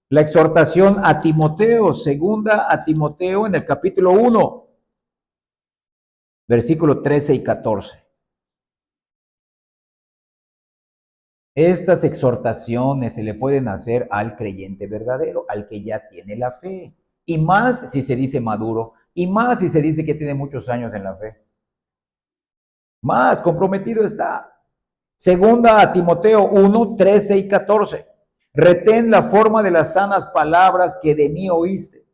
[SPEAKER 1] la exhortación a Timoteo, segunda a Timoteo en el capítulo 1, versículo 13 y 14. Estas exhortaciones se le pueden hacer al creyente verdadero, al que ya tiene la fe. Y más si se dice maduro, y más si se dice que tiene muchos años en la fe. Más comprometido está. Segunda a Timoteo 1, 13 y 14. Retén la forma de las sanas palabras que de mí oíste,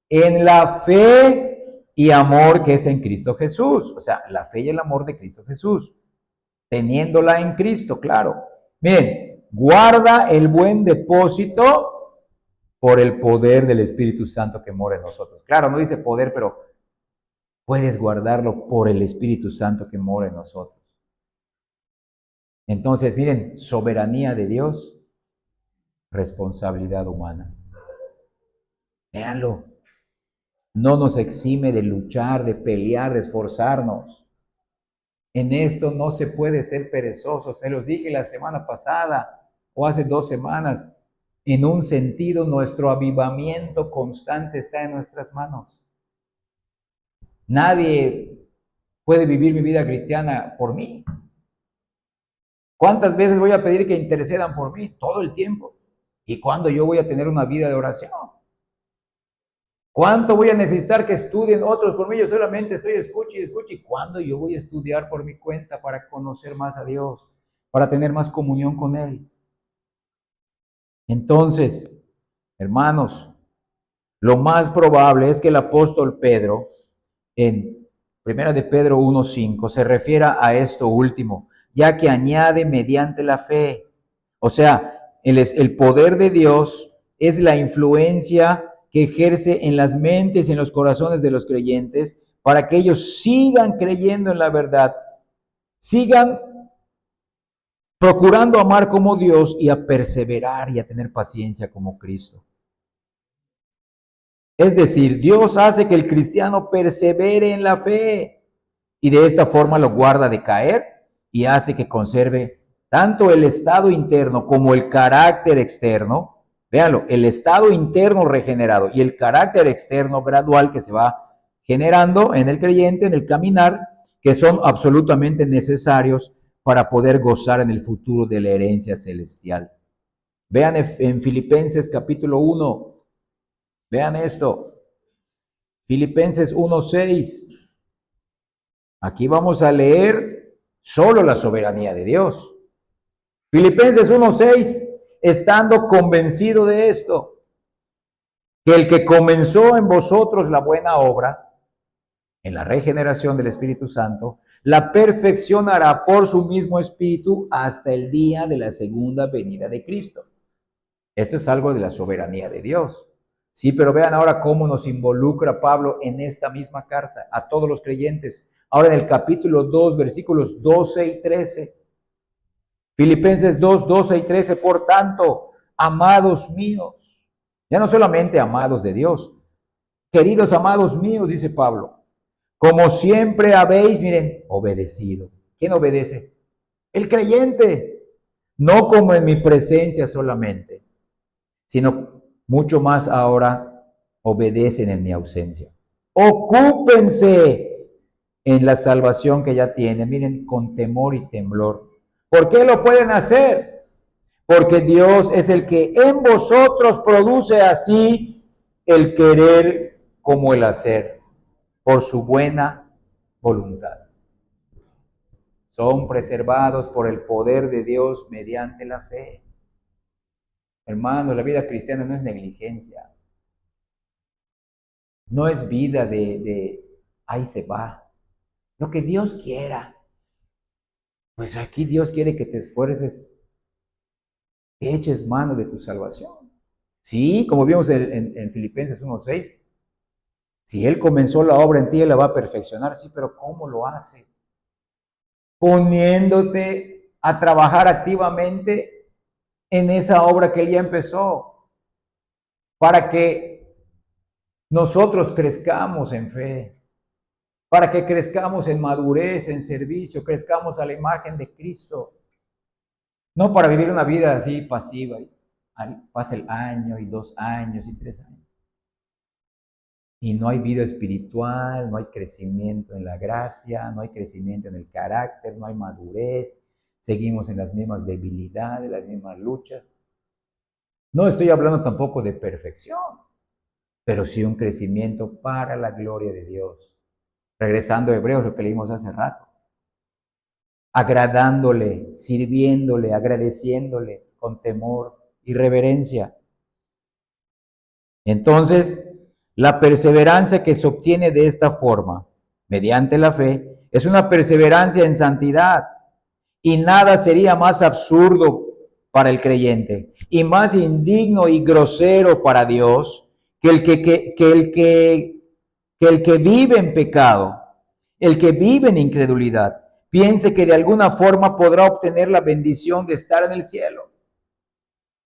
[SPEAKER 1] en la fe y amor que es en Cristo Jesús. O sea, la fe y el amor de Cristo Jesús. Teniéndola en Cristo, claro. Bien, guarda el buen depósito por el poder del Espíritu Santo que mora en nosotros. Claro, no dice poder, pero puedes guardarlo por el Espíritu Santo que mora en nosotros. Entonces, miren, soberanía de Dios, responsabilidad humana. Véanlo. No nos exime de luchar, de pelear, de esforzarnos. En esto no se puede ser perezoso. Se los dije la semana pasada o hace 2 semanas. En un sentido, nuestro avivamiento constante está en nuestras manos. Nadie puede vivir mi vida cristiana por mí. ¿Cuántas veces voy a pedir que intercedan por mí? Todo el tiempo. ¿Y cuándo yo voy a tener una vida de oración? ¿Cuánto voy a necesitar que estudien otros por mí? Yo solamente estoy escuche y escuche. ¿Y cuándo yo voy a estudiar por mi cuenta para conocer más a Dios, para tener más comunión con Él? Entonces, hermanos, lo más probable es que el apóstol Pedro, en Primera de Pedro 1:5 se refiere a esto último, ya que añade mediante la fe. O sea, el poder de Dios es la influencia que ejerce en las mentes y en los corazones de los creyentes para que ellos sigan creyendo en la verdad, sigan procurando amar como Dios y a perseverar y a tener paciencia como Cristo. Es decir, Dios hace que el cristiano persevere en la fe y de esta forma lo guarda de caer y hace que conserve tanto el estado interno como el carácter externo. Véanlo, el estado interno regenerado y el carácter externo gradual que se va generando en el creyente, en el caminar, que son absolutamente necesarios para poder gozar en el futuro de la herencia celestial. Vean en Filipenses capítulo 1, vean esto, Filipenses 1:6. Aquí vamos a leer solo la soberanía de Dios. Filipenses 1:6, estando convencido de esto, que el que comenzó en vosotros la buena obra, en la regeneración del Espíritu Santo, la perfeccionará por su mismo Espíritu hasta el día de la segunda venida de Cristo. Esto es algo de la soberanía de Dios. Sí, pero vean ahora cómo nos involucra Pablo en esta misma carta a todos los creyentes. Ahora en el capítulo 2, versículos 12 y 13. Filipenses 2, 12 y 13. Por tanto, amados míos, ya no solamente amados de Dios, queridos amados míos, dice Pablo, como siempre habéis, miren, obedecido. ¿Quién obedece? El creyente. No como en mi presencia solamente, sino mucho más ahora obedecen en mi ausencia. Ocúpense en la salvación que ya tienen, miren, con temor y temblor. ¿Por qué lo pueden hacer? Porque Dios es el que en vosotros produce así el querer como el hacer, por su buena voluntad. Son preservados por el poder de Dios mediante la fe. Hermanos, la vida cristiana no es negligencia. No es vida de ahí se va. Lo que Dios quiera. Pues aquí Dios quiere que te esfuerces, que eches mano de tu salvación. Sí, como vimos en Filipenses 1:6. Si Él comenzó la obra en ti, Él la va a perfeccionar. Sí, pero ¿cómo lo hace? Poniéndote a trabajar activamente en esa obra que Él ya empezó. Para que nosotros crezcamos en fe. Para que crezcamos en madurez, en servicio, crezcamos a la imagen de Cristo. No para vivir una vida así pasiva, y pasa el año y 2 años y 3 años. Y no hay vida espiritual, no hay crecimiento en la gracia, no hay crecimiento en el carácter, no hay madurez. Seguimos en las mismas debilidades, las mismas luchas. No estoy hablando tampoco de perfección, pero sí un crecimiento para la gloria de Dios. Regresando a Hebreos, lo que leímos hace rato. Agradándole, sirviéndole, agradeciéndole con temor y reverencia. Entonces, la perseverancia que se obtiene de esta forma, mediante la fe, es una perseverancia en santidad. Y nada sería más absurdo para el creyente y más indigno y grosero para Dios que el que vive en pecado, el que vive en incredulidad, piense que de alguna forma podrá obtener la bendición de estar en el cielo.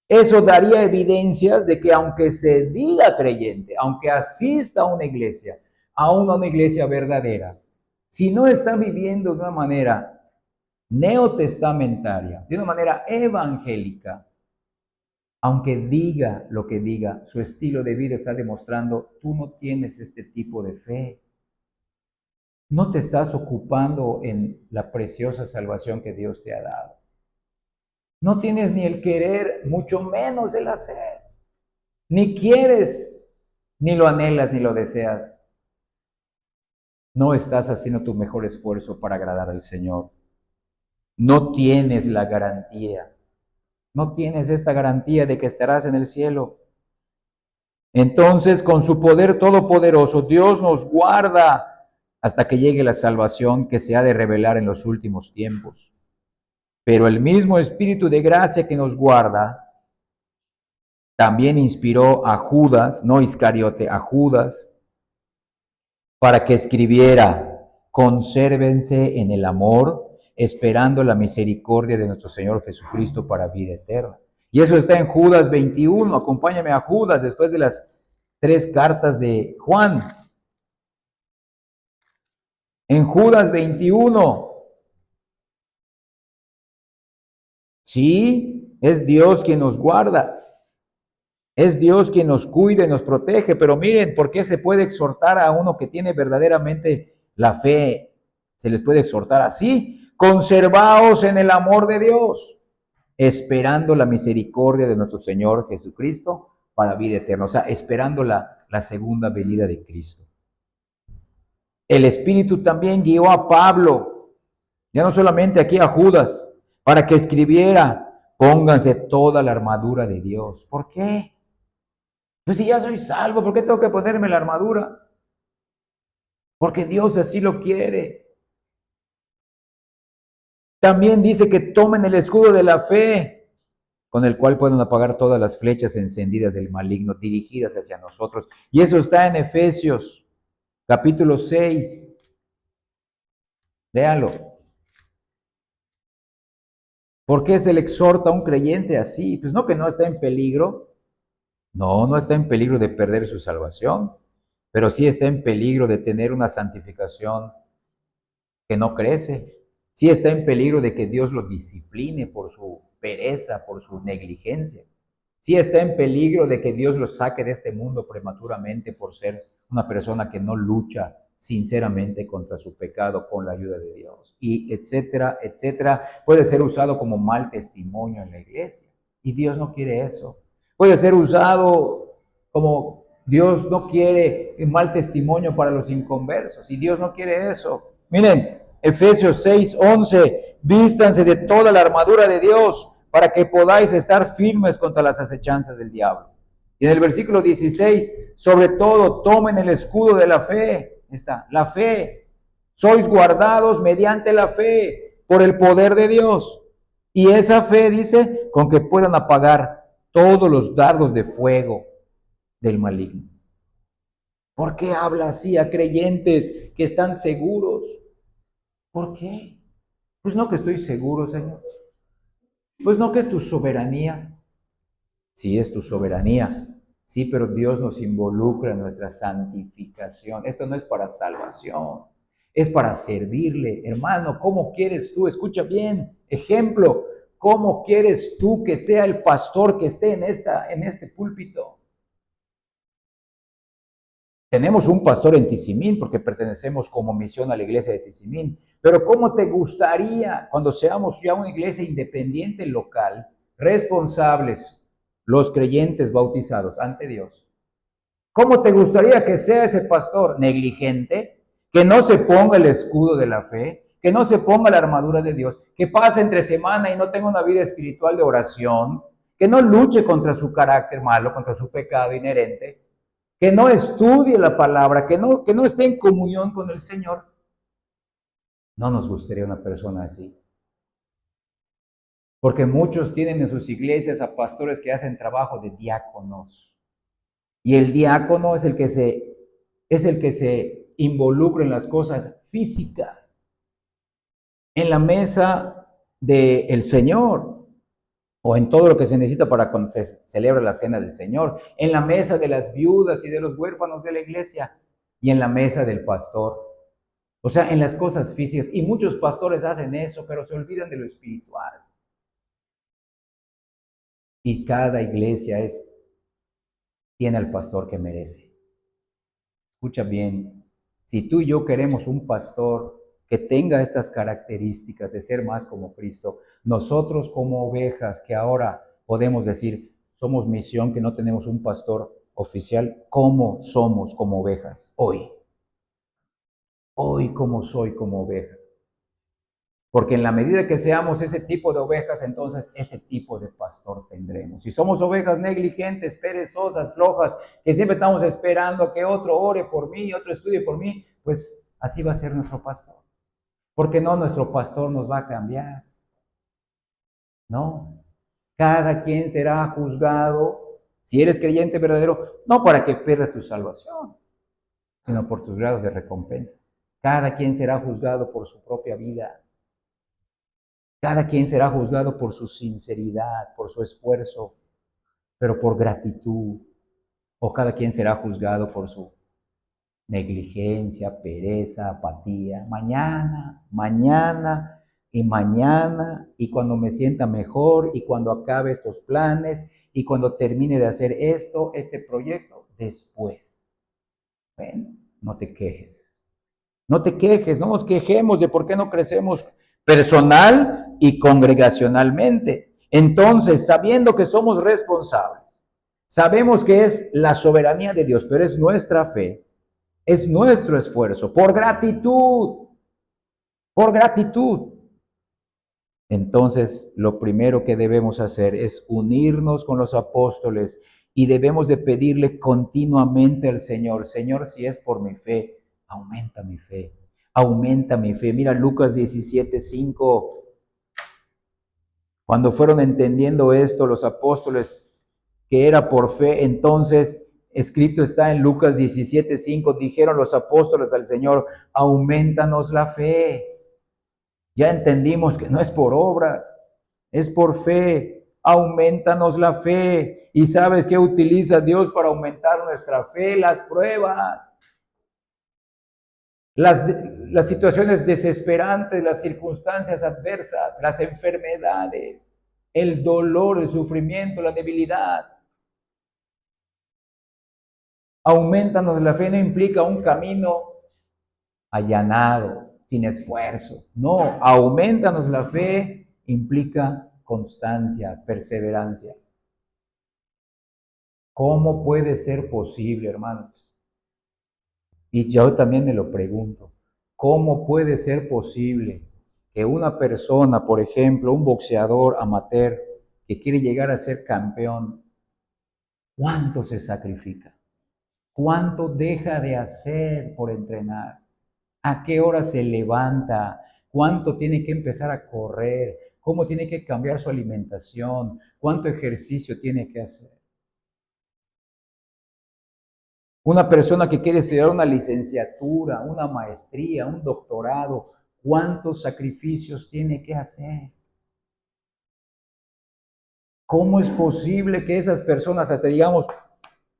[SPEAKER 1] Eso daría evidencias de que aunque se diga creyente, aunque asista a una iglesia verdadera, si no está viviendo de una manera neotestamentaria, de una manera evangélica, aunque diga lo que diga, su estilo de vida está demostrando, tú no tienes este tipo de fe. No te estás ocupando en la preciosa salvación que Dios te ha dado. No tienes ni el querer, mucho menos el hacer. Ni quieres, ni lo anhelas, ni lo deseas. No estás haciendo tu mejor esfuerzo para agradar al Señor. No tienes la garantía. No tienes esta garantía de que estarás en el cielo. Entonces, con su poder todopoderoso, Dios nos guarda hasta que llegue la salvación que se ha de revelar en los últimos tiempos. Pero el mismo Espíritu de gracia que nos guarda también inspiró a Judas, no Iscariote, a Judas, para que escribiera: consérvense en el amor, esperando la misericordia de nuestro Señor Jesucristo para vida eterna. Y eso está en Judas 21. Acompáñame a Judas después de las 3 cartas de Juan. En Judas 21. Sí, es Dios quien nos guarda. Es Dios quien nos cuida y nos protege. Pero miren, ¿por qué se puede exhortar a uno que tiene verdaderamente la fe? Se les puede exhortar así: conservaos en el amor de Dios, esperando la misericordia de nuestro Señor Jesucristo para vida eterna. O sea, esperando la segunda venida de Cristo. El Espíritu también guió a Pablo, ya no solamente aquí a Judas, para que escribiera: pónganse toda la armadura de Dios. ¿Por qué? Pues si ya soy salvo, ¿por qué tengo que ponerme la armadura? Porque Dios así lo quiere. También dice que tomen el escudo de la fe, con el cual pueden apagar todas las flechas encendidas del maligno dirigidas hacia nosotros. Y eso está en Efesios, capítulo 6. Véalo. ¿Por qué se le exhorta a un creyente así? Pues no, que no está en peligro. No, no está en peligro de perder su salvación, pero sí está en peligro de tener una santificación que no crece. Sí está en peligro de que Dios lo discipline por su pereza, por su negligencia. Sí está en peligro de que Dios lo saque de este mundo prematuramente por ser una persona que no lucha sinceramente contra su pecado con la ayuda de Dios. Y etcétera, etcétera. Puede ser usado como mal testimonio en la iglesia. Y Dios no quiere eso. Puede ser usado como Dios no quiere un mal testimonio para los inconversos. Y Dios no quiere eso. Miren, Efesios 6:11, vístanse de toda la armadura de Dios para que podáis estar firmes contra las acechanzas del diablo. Y en el versículo 16, sobre todo, tomen el escudo de la fe. Está, la fe. Sois guardados mediante la fe por el poder de Dios. Y esa fe, dice, con que puedan apagar todos los dardos de fuego del maligno. ¿Por qué habla así a creyentes que están seguros? ¿Por qué? Pues no que estoy seguro, Señor. Pues no que es tu soberanía. Sí, es tu soberanía. Sí, pero Dios nos involucra en nuestra santificación. Esto no es para salvación, es para servirle. Hermano, ¿cómo quieres tú? Escucha bien, ejemplo, ¿cómo quieres tú que sea el pastor que esté en este púlpito? Tenemos un pastor en Tizimín porque pertenecemos como misión a la iglesia de Tizimín. Pero ¿cómo te gustaría cuando seamos ya una iglesia independiente local, responsables, los creyentes bautizados ante Dios? ¿Cómo te gustaría que sea ese pastor? ¿Negligente? Que no se ponga el escudo de la fe, que no se ponga la armadura de Dios, que pase entre semana y no tenga una vida espiritual de oración, que no luche contra su carácter malo, contra su pecado inherente, que no estudie la palabra, que no esté en comunión con el Señor. No nos gustaría una persona así. Porque muchos tienen en sus iglesias a pastores que hacen trabajo de diáconos. Y el diácono es el que se involucra en las cosas físicas, en la mesa del Señor, o en todo lo que se necesita para cuando se celebra la cena del Señor, en la mesa de las viudas y de los huérfanos de la iglesia, y en la mesa del pastor. O sea, en las cosas físicas. Y muchos pastores hacen eso, pero se olvidan de lo espiritual. Y cada iglesia tiene al pastor que merece. Escucha bien, si tú y yo queremos un pastor que tenga estas características de ser más como Cristo, nosotros como ovejas que ahora podemos decir, somos misión que no tenemos un pastor oficial, ¿cómo somos como ovejas hoy? Hoy, ¿cómo soy como oveja? Porque en la medida que seamos ese tipo de ovejas, entonces ese tipo de pastor tendremos. Si somos ovejas negligentes, perezosas, flojas, que siempre estamos esperando a que otro ore por mí, otro estudie por mí, pues así va a ser nuestro pastor. Porque no, nuestro pastor nos va a cambiar. No. Cada quien será juzgado, si eres creyente verdadero, no para que pierdas tu salvación, sino por tus grados de recompensas. Cada quien será juzgado por su propia vida. Cada quien será juzgado por su sinceridad, por su esfuerzo, pero por gratitud. O cada quien será juzgado por su negligencia, pereza, apatía. Mañana, mañana y mañana, y cuando me sienta mejor, y cuando acabe estos planes, y cuando termine de hacer esto, este proyecto, después. Bueno, no te quejes. No te quejes, no nos quejemos de por qué no crecemos personal y congregacionalmente. Entonces, sabiendo que somos responsables, sabemos que es la soberanía de Dios, pero es nuestra fe, es nuestro esfuerzo, por gratitud, por gratitud. Entonces, lo primero que debemos hacer es unirnos con los apóstoles y debemos de pedirle continuamente al Señor, Señor, si es por mi fe, aumenta mi fe, aumenta mi fe. Mira Lucas 17:5. Cuando fueron entendiendo esto los apóstoles, que era por fe, entonces escrito está en Lucas 17:5, dijeron los apóstoles al Señor, aumentanos la fe. Ya entendimos que no es por obras, es por fe. Aumentanos la fe. ¿Y sabes qué utiliza Dios para aumentar nuestra fe? Las pruebas. Las situaciones desesperantes, las circunstancias adversas, las enfermedades, el dolor, el sufrimiento, la debilidad. Aumentanos la fe no implica un camino allanado, sin esfuerzo. No, aumentanos la fe implica constancia, perseverancia. ¿Cómo puede ser posible, hermanos? Y yo también me lo pregunto, ¿cómo puede ser posible que una persona, por ejemplo, un boxeador amateur que quiere llegar a ser campeón, cuánto se sacrifica? ¿Cuánto deja de hacer por entrenar? ¿A qué hora se levanta? ¿Cuánto tiene que empezar a correr? ¿Cómo tiene que cambiar su alimentación? ¿Cuánto ejercicio tiene que hacer? Una persona que quiere estudiar una licenciatura, una maestría, un doctorado, ¿cuántos sacrificios tiene que hacer? ¿Cómo es posible que esas personas hasta digamos,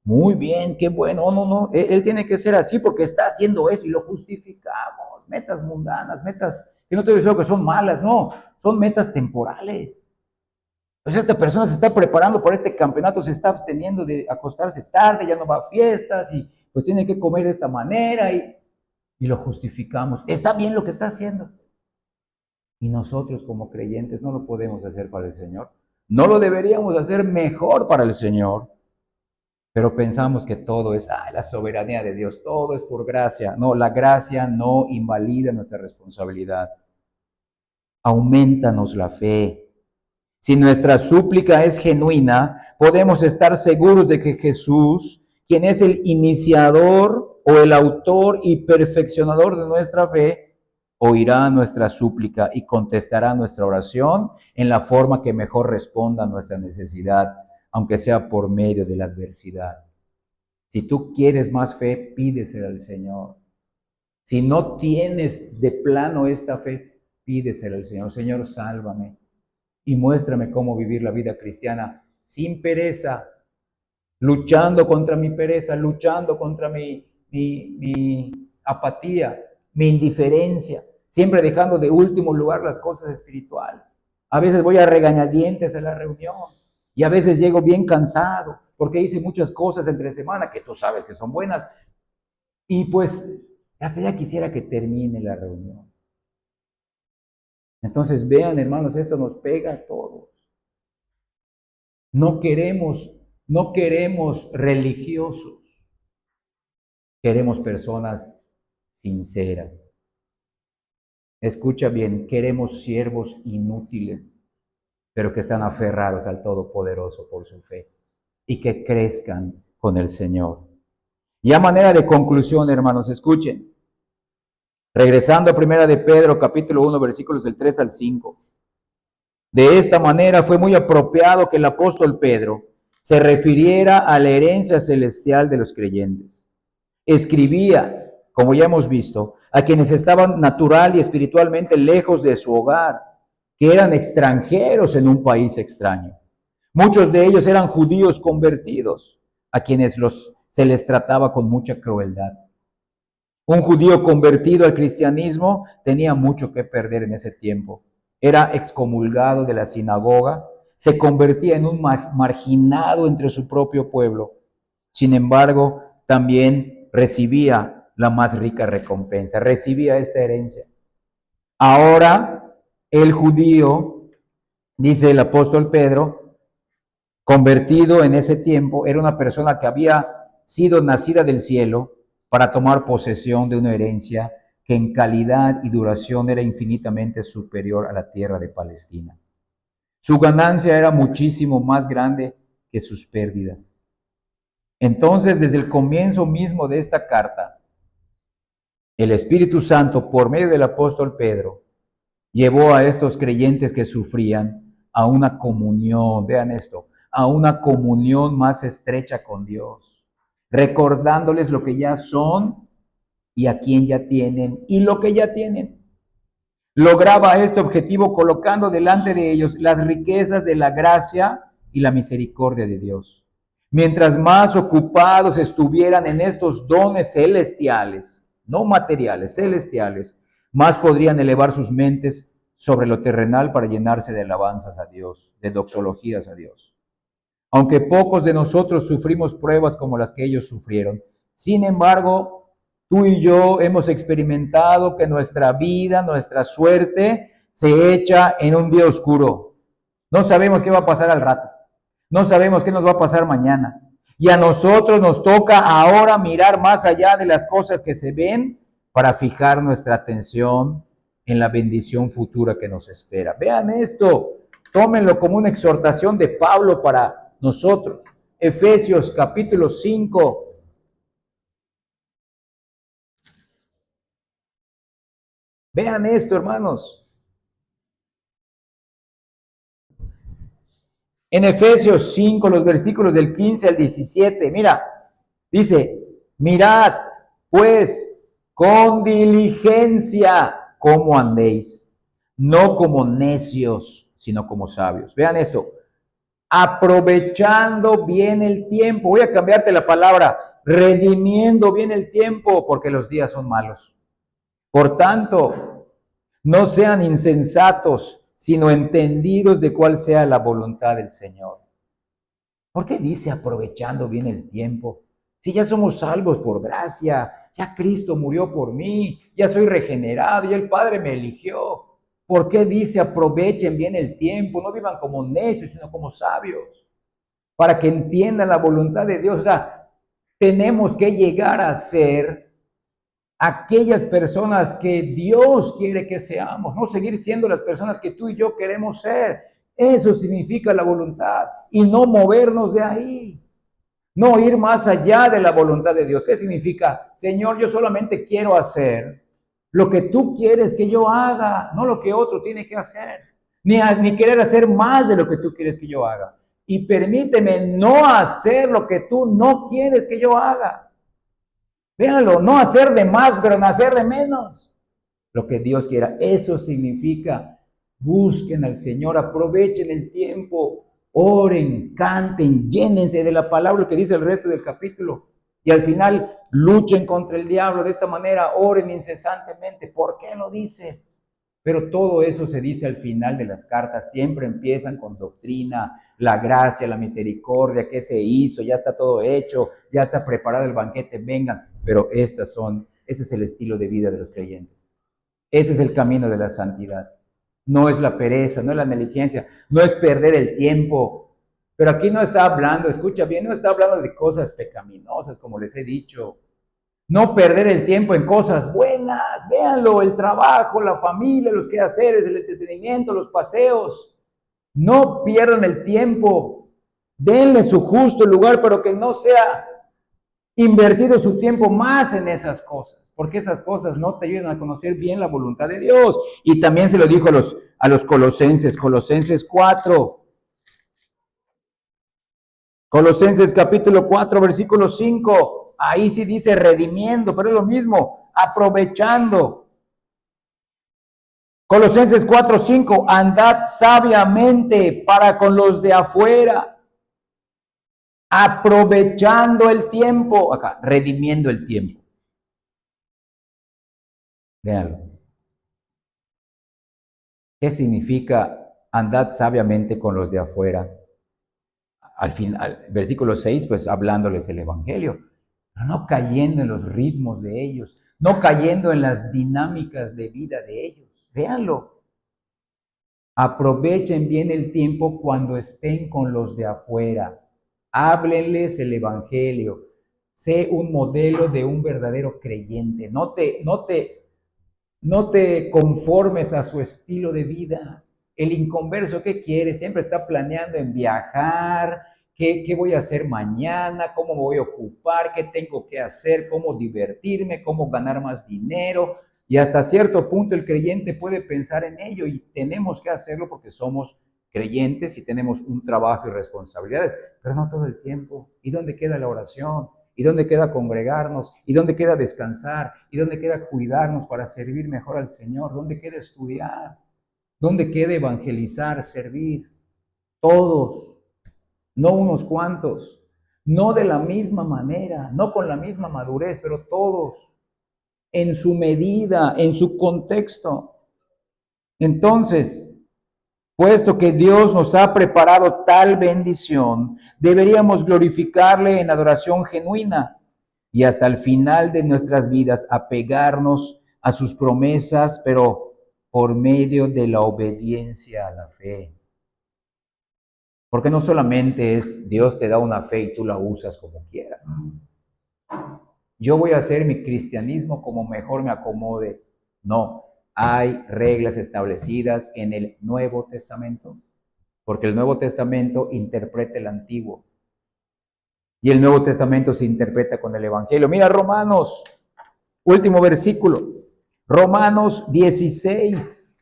[SPEAKER 1] muy bien, qué bueno, no, él tiene que ser así porque está haciendo eso y lo justificamos? Metas mundanas, metas que no te digo que son malas, no, son metas temporales. Pues esta persona se está preparando para este campeonato, se está absteniendo de acostarse tarde, ya no va a fiestas y pues tiene que comer de esta manera y lo justificamos. Está bien lo que está haciendo. Y nosotros como creyentes no lo podemos hacer para el Señor. No lo deberíamos hacer mejor para el Señor. Pero pensamos que todo es la soberanía de Dios, todo es por gracia. No, la gracia no invalida nuestra responsabilidad. Aumentanos la fe. Si nuestra súplica es genuina, podemos estar seguros de que Jesús, quien es el iniciador o el autor y perfeccionador de nuestra fe, oirá nuestra súplica y contestará nuestra oración en la forma que mejor responda a nuestra necesidad, aunque sea por medio de la adversidad. Si tú quieres más fe, pídesela al Señor. Si no tienes de plano esta fe, pídesela al Señor. Señor, sálvame y muéstrame cómo vivir la vida cristiana sin pereza, luchando contra mi pereza, luchando contra mi apatía, mi indiferencia, siempre dejando de último lugar las cosas espirituales. A veces voy a regañadientes a la reunión y a veces llego bien cansado porque hice muchas cosas entre semana que tú sabes que son buenas y pues hasta ya quisiera que termine la reunión. Entonces vean, hermanos, esto nos pega a todos. No queremos religiosos. Queremos personas sinceras. Escucha bien, queremos siervos inútiles, pero que están aferrados al Todopoderoso por su fe y que crezcan con el Señor. Y a manera de conclusión, hermanos, escuchen. Regresando a Primera de Pedro, capítulo 1, versículos del 3 al 5. De esta manera fue muy apropiado que el apóstol Pedro se refiriera a la herencia celestial de los creyentes. Escribía, como ya hemos visto, a quienes estaban natural y espiritualmente lejos de su hogar, que eran extranjeros en un país extraño. Muchos de ellos eran judíos convertidos, a quienes se les trataba con mucha crueldad. Un judío convertido al cristianismo tenía mucho que perder en ese tiempo. Era excomulgado de la sinagoga, se convertía en un marginado entre su propio pueblo. Sin embargo, también recibía la más rica recompensa, recibía esta herencia. Ahora, el judío, dice el apóstol Pedro, convertido en ese tiempo, era una persona que había sido nacida del cielo para tomar posesión de una herencia que en calidad y duración era infinitamente superior a la tierra de Palestina. Su ganancia era muchísimo más grande que sus pérdidas. Entonces, desde el comienzo mismo de esta carta, el Espíritu Santo, por medio del apóstol Pedro, llevó a estos creyentes que sufrían a una comunión, vean esto, a una comunión más estrecha con Dios, recordándoles lo que ya son y a quién ya tienen y lo que ya tienen. Lograba este objetivo colocando delante de ellos las riquezas de la gracia y la misericordia de Dios. Mientras más ocupados estuvieran en estos dones celestiales, no materiales, celestiales, más podrían elevar sus mentes sobre lo terrenal para llenarse de alabanzas a Dios, de doxologías a Dios. Aunque pocos de nosotros sufrimos pruebas como las que ellos sufrieron, sin embargo, tú y yo hemos experimentado que nuestra vida, nuestra suerte, se echa en un día oscuro. No sabemos qué va a pasar al rato. No sabemos qué nos va a pasar mañana. Y a nosotros nos toca ahora mirar más allá de las cosas que se ven para fijar nuestra atención en la bendición futura que nos espera. Vean esto, tómenlo como una exhortación de Pablo para nosotros. Efesios capítulo 5. Vean esto, hermanos. En Efesios 5, los versículos del 15 al 17, mira, dice, mirad, pues, con diligencia cómo andéis, no como necios, sino como sabios. Vean esto, aprovechando bien el tiempo. Voy a cambiarte la palabra, redimiendo bien el tiempo, porque los días son malos. Por tanto, no sean insensatos, sino entendidos de cuál sea la voluntad del Señor. ¿Por qué dice aprovechando bien el tiempo? Si ya somos salvos por gracia, ya Cristo murió por mí, ya soy regenerado, ya el Padre me eligió. ¿Por qué dice aprovechen bien el tiempo? No vivan como necios, sino como sabios, para que entiendan la voluntad de Dios. O sea, tenemos que llegar a ser aquellas personas que Dios quiere que seamos, no seguir siendo las personas que tú y yo queremos ser. Eso significa la voluntad y no movernos de ahí, no ir más allá de la voluntad de Dios. ¿Qué significa? Señor, yo solamente quiero hacer lo que tú quieres que yo haga, no lo que otro tiene que hacer, ni querer hacer más de lo que tú quieres que yo haga. Y permíteme no hacer lo que tú no quieres que yo haga. Véanlo, no hacer de más, pero no hacer de menos. Lo que Dios quiera. Eso significa, busquen al Señor, aprovechen el tiempo, oren, canten, llénense de la palabra que dice el resto del capítulo. Y al final, luchen contra el diablo. De esta manera, oren incesantemente. ¿Por qué lo dice? Pero todo eso se dice al final de las cartas. Siempre empiezan con doctrina, la gracia, la misericordia, qué se hizo, ya está todo hecho, ya está preparado el banquete, vengan. Pero ese es el estilo de vida de los creyentes. Ese es el camino de la santidad. No es la pereza, no es la negligencia, no es perder el tiempo. Pero aquí no está hablando, escucha bien, no está hablando de cosas pecaminosas, como les he dicho. No perder el tiempo en cosas buenas, véanlo, el trabajo, la familia, los quehaceres, el entretenimiento, los paseos. No pierdan el tiempo, denle su justo lugar, pero que no sea invertido su tiempo más en esas cosas. porque esas cosas no te ayudan a conocer bien la voluntad de Dios. Y también se lo dijo a los Colosenses, Colosenses 4. Colosenses capítulo 4, versículo 5. Ahí sí dice redimiendo, pero es lo mismo, aprovechando. Colosenses 4, 5. Andad sabiamente para con los de afuera, aprovechando el tiempo. Acá, redimiendo el tiempo. Véanlo. ¿Qué significa andad sabiamente con los de afuera? Al final, versículo 6, pues hablándoles el evangelio, pero no cayendo en los ritmos de ellos, no cayendo en las dinámicas de vida de ellos. Véanlo. Aprovechen bien el tiempo cuando estén con los de afuera. Háblenles el evangelio. Sé un modelo de un verdadero creyente. No te conformes a su estilo de vida. El inconverso, ¿qué quiere? Siempre está planeando en viajar, qué voy a hacer mañana, cómo me voy a ocupar, qué tengo que hacer, cómo divertirme, cómo ganar más dinero. Y hasta cierto punto el creyente puede pensar en ello y tenemos que hacerlo porque somos creyentes y tenemos un trabajo y responsabilidades, pero no todo el tiempo. ¿Y dónde queda la oración? ¿Y dónde queda congregarnos? ¿Y dónde queda descansar? ¿Y dónde queda cuidarnos para servir mejor al Señor? ¿Dónde queda estudiar? ¿Dónde queda evangelizar, servir? Todos, no unos cuantos, no de la misma manera, no con la misma madurez, pero todos, en su medida, en su contexto. Entonces, puesto que Dios nos ha preparado tal bendición, deberíamos glorificarle en adoración genuina y hasta el final de nuestras vidas apegarnos a sus promesas, pero por medio de la obediencia a la fe. Porque no solamente es Dios te da una fe y tú la usas como quieras. Yo voy a hacer mi cristianismo como mejor me acomode. No, hay reglas establecidas en el Nuevo Testamento, porque el Nuevo Testamento interpreta el Antiguo. Y el Nuevo Testamento se interpreta con el Evangelio. Mira Romanos, último versículo. Romanos 16,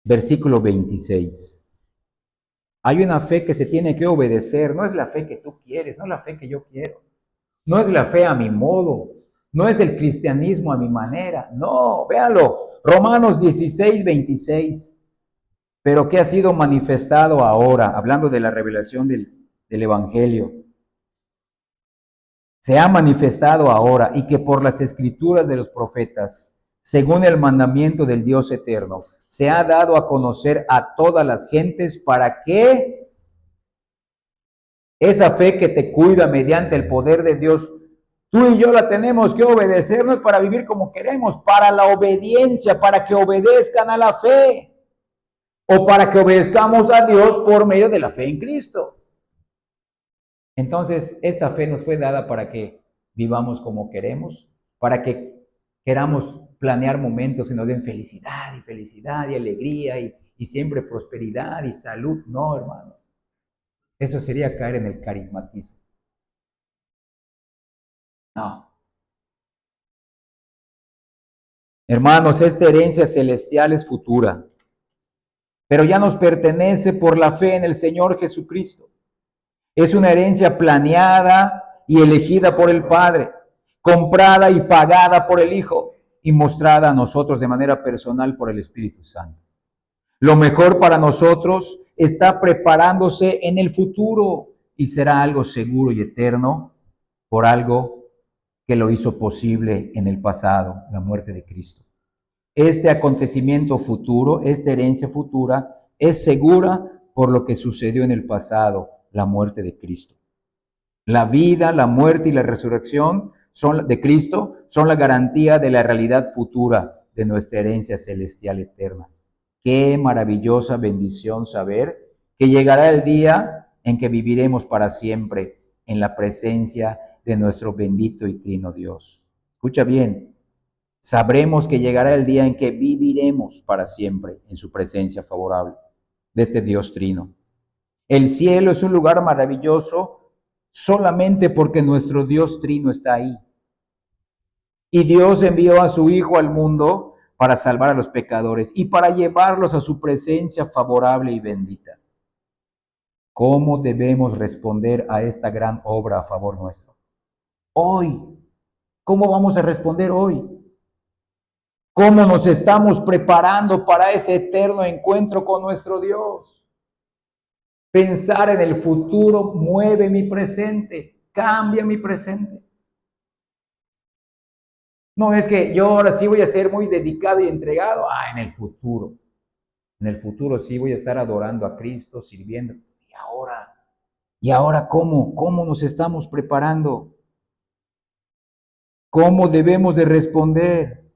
[SPEAKER 1] versículo 26. Hay una fe que se tiene que obedecer. No es la fe que tú quieres, no es la fe que yo quiero. No es la fe a mi modo. No es el cristianismo a mi manera. No, véanlo. Romanos 16, 26. Pero que ha sido manifestado ahora, hablando de la revelación del Evangelio. Se ha manifestado ahora y que por las escrituras de los profetas, según el mandamiento del Dios eterno, se ha dado a conocer a todas las gentes para que esa fe que te cuida mediante el poder de Dios, tú y yo la tenemos que obedecernos para vivir como queremos, para la obediencia, para que obedezcan a la fe o para que obedezcamos a Dios por medio de la fe en Cristo. Entonces, esta fe nos fue dada para que vivamos como queremos, para que queramos planear momentos que nos den felicidad y alegría y siempre prosperidad y salud. No, hermanos. Eso sería caer en el carismatismo. No. Hermanos, esta herencia celestial es futura, pero ya nos pertenece por la fe en el Señor Jesucristo. Es una herencia planeada y elegida por el Padre, comprada y pagada por el Hijo y mostrada a nosotros de manera personal por el Espíritu Santo. Lo mejor para nosotros está preparándose en el futuro y será algo seguro y eterno por algo que lo hizo posible en el pasado, la muerte de Cristo. Este acontecimiento futuro, esta herencia futura, es segura por lo que sucedió en el pasado, la muerte de Cristo. La vida, la muerte y la resurrección de Cristo son la garantía de la realidad futura de nuestra herencia celestial eterna. Qué maravillosa bendición saber que llegará el día en que viviremos para siempre en la presencia de nuestro bendito y trino Dios. Escucha bien, sabremos que llegará el día en que viviremos para siempre en su presencia favorable de este Dios trino. El cielo es un lugar maravilloso solamente porque nuestro Dios trino está ahí. Y Dios envió a su Hijo al mundo para salvar a los pecadores y para llevarlos a su presencia favorable y bendita. ¿Cómo debemos responder a esta gran obra a favor nuestro? Hoy, ¿cómo vamos a responder hoy? ¿Cómo nos estamos preparando para ese eterno encuentro con nuestro Dios? Pensar en el futuro mueve mi presente, cambia mi presente. No es que yo ahora sí voy a ser muy dedicado y entregado. En el futuro. En el futuro sí voy a estar adorando a Cristo, sirviendo. ¿Y ahora cómo? ¿Cómo nos estamos preparando? ¿Cómo debemos de responder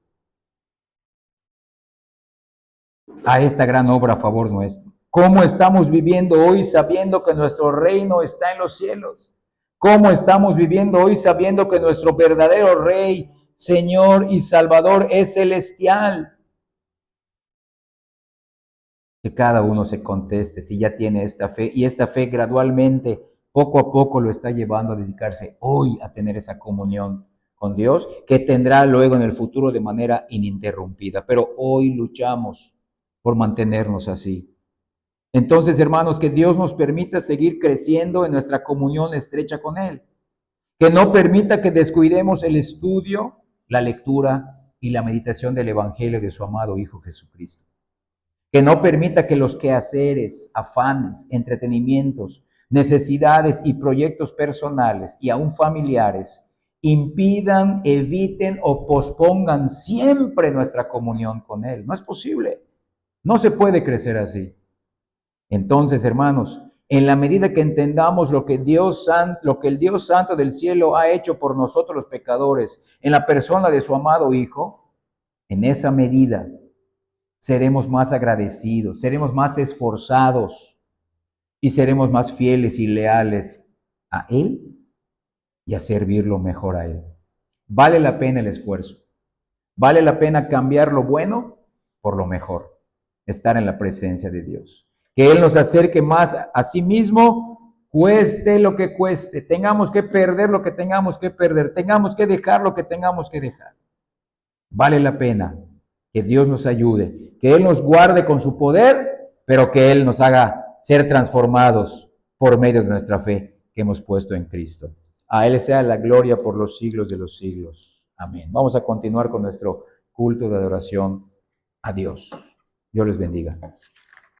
[SPEAKER 1] a esta gran obra a favor nuestro? ¿Cómo estamos viviendo hoy sabiendo que nuestro reino está en los cielos? ¿Cómo estamos viviendo hoy sabiendo que nuestro verdadero Rey, Señor y Salvador es celestial? Que cada uno se conteste si ya tiene esta fe, y esta fe gradualmente, poco a poco lo está llevando a dedicarse hoy a tener esa comunión con Dios, que tendrá luego en el futuro de manera ininterrumpida. Pero hoy luchamos por mantenernos así. Entonces, hermanos, que Dios nos permita seguir creciendo en nuestra comunión estrecha con Él. Que no permita que descuidemos el estudio, la lectura y la meditación del Evangelio de su amado Hijo Jesucristo. Que no permita que los quehaceres, afanes, entretenimientos, necesidades y proyectos personales y aún familiares impidan, eviten o pospongan siempre nuestra comunión con Él. No es posible. No se puede crecer así. Entonces, hermanos, en la medida que entendamos lo que el Dios Santo del cielo ha hecho por nosotros los pecadores en la persona de su amado Hijo, en esa medida seremos más agradecidos, seremos más esforzados y seremos más fieles y leales a Él y a servirlo mejor a Él. Vale la pena el esfuerzo, vale la pena cambiar lo bueno por lo mejor, estar en la presencia de Dios. Que Él nos acerque más a sí mismo, cueste lo que cueste, tengamos que perder lo que tengamos que perder, tengamos que dejar lo que tengamos que dejar. Vale la pena. Que Dios nos ayude, que Él nos guarde con su poder, pero que Él nos haga ser transformados por medio de nuestra fe que hemos puesto en Cristo. A Él sea la gloria por los siglos de los siglos. Amén. Vamos a continuar con nuestro culto de adoración a Dios. Dios les bendiga.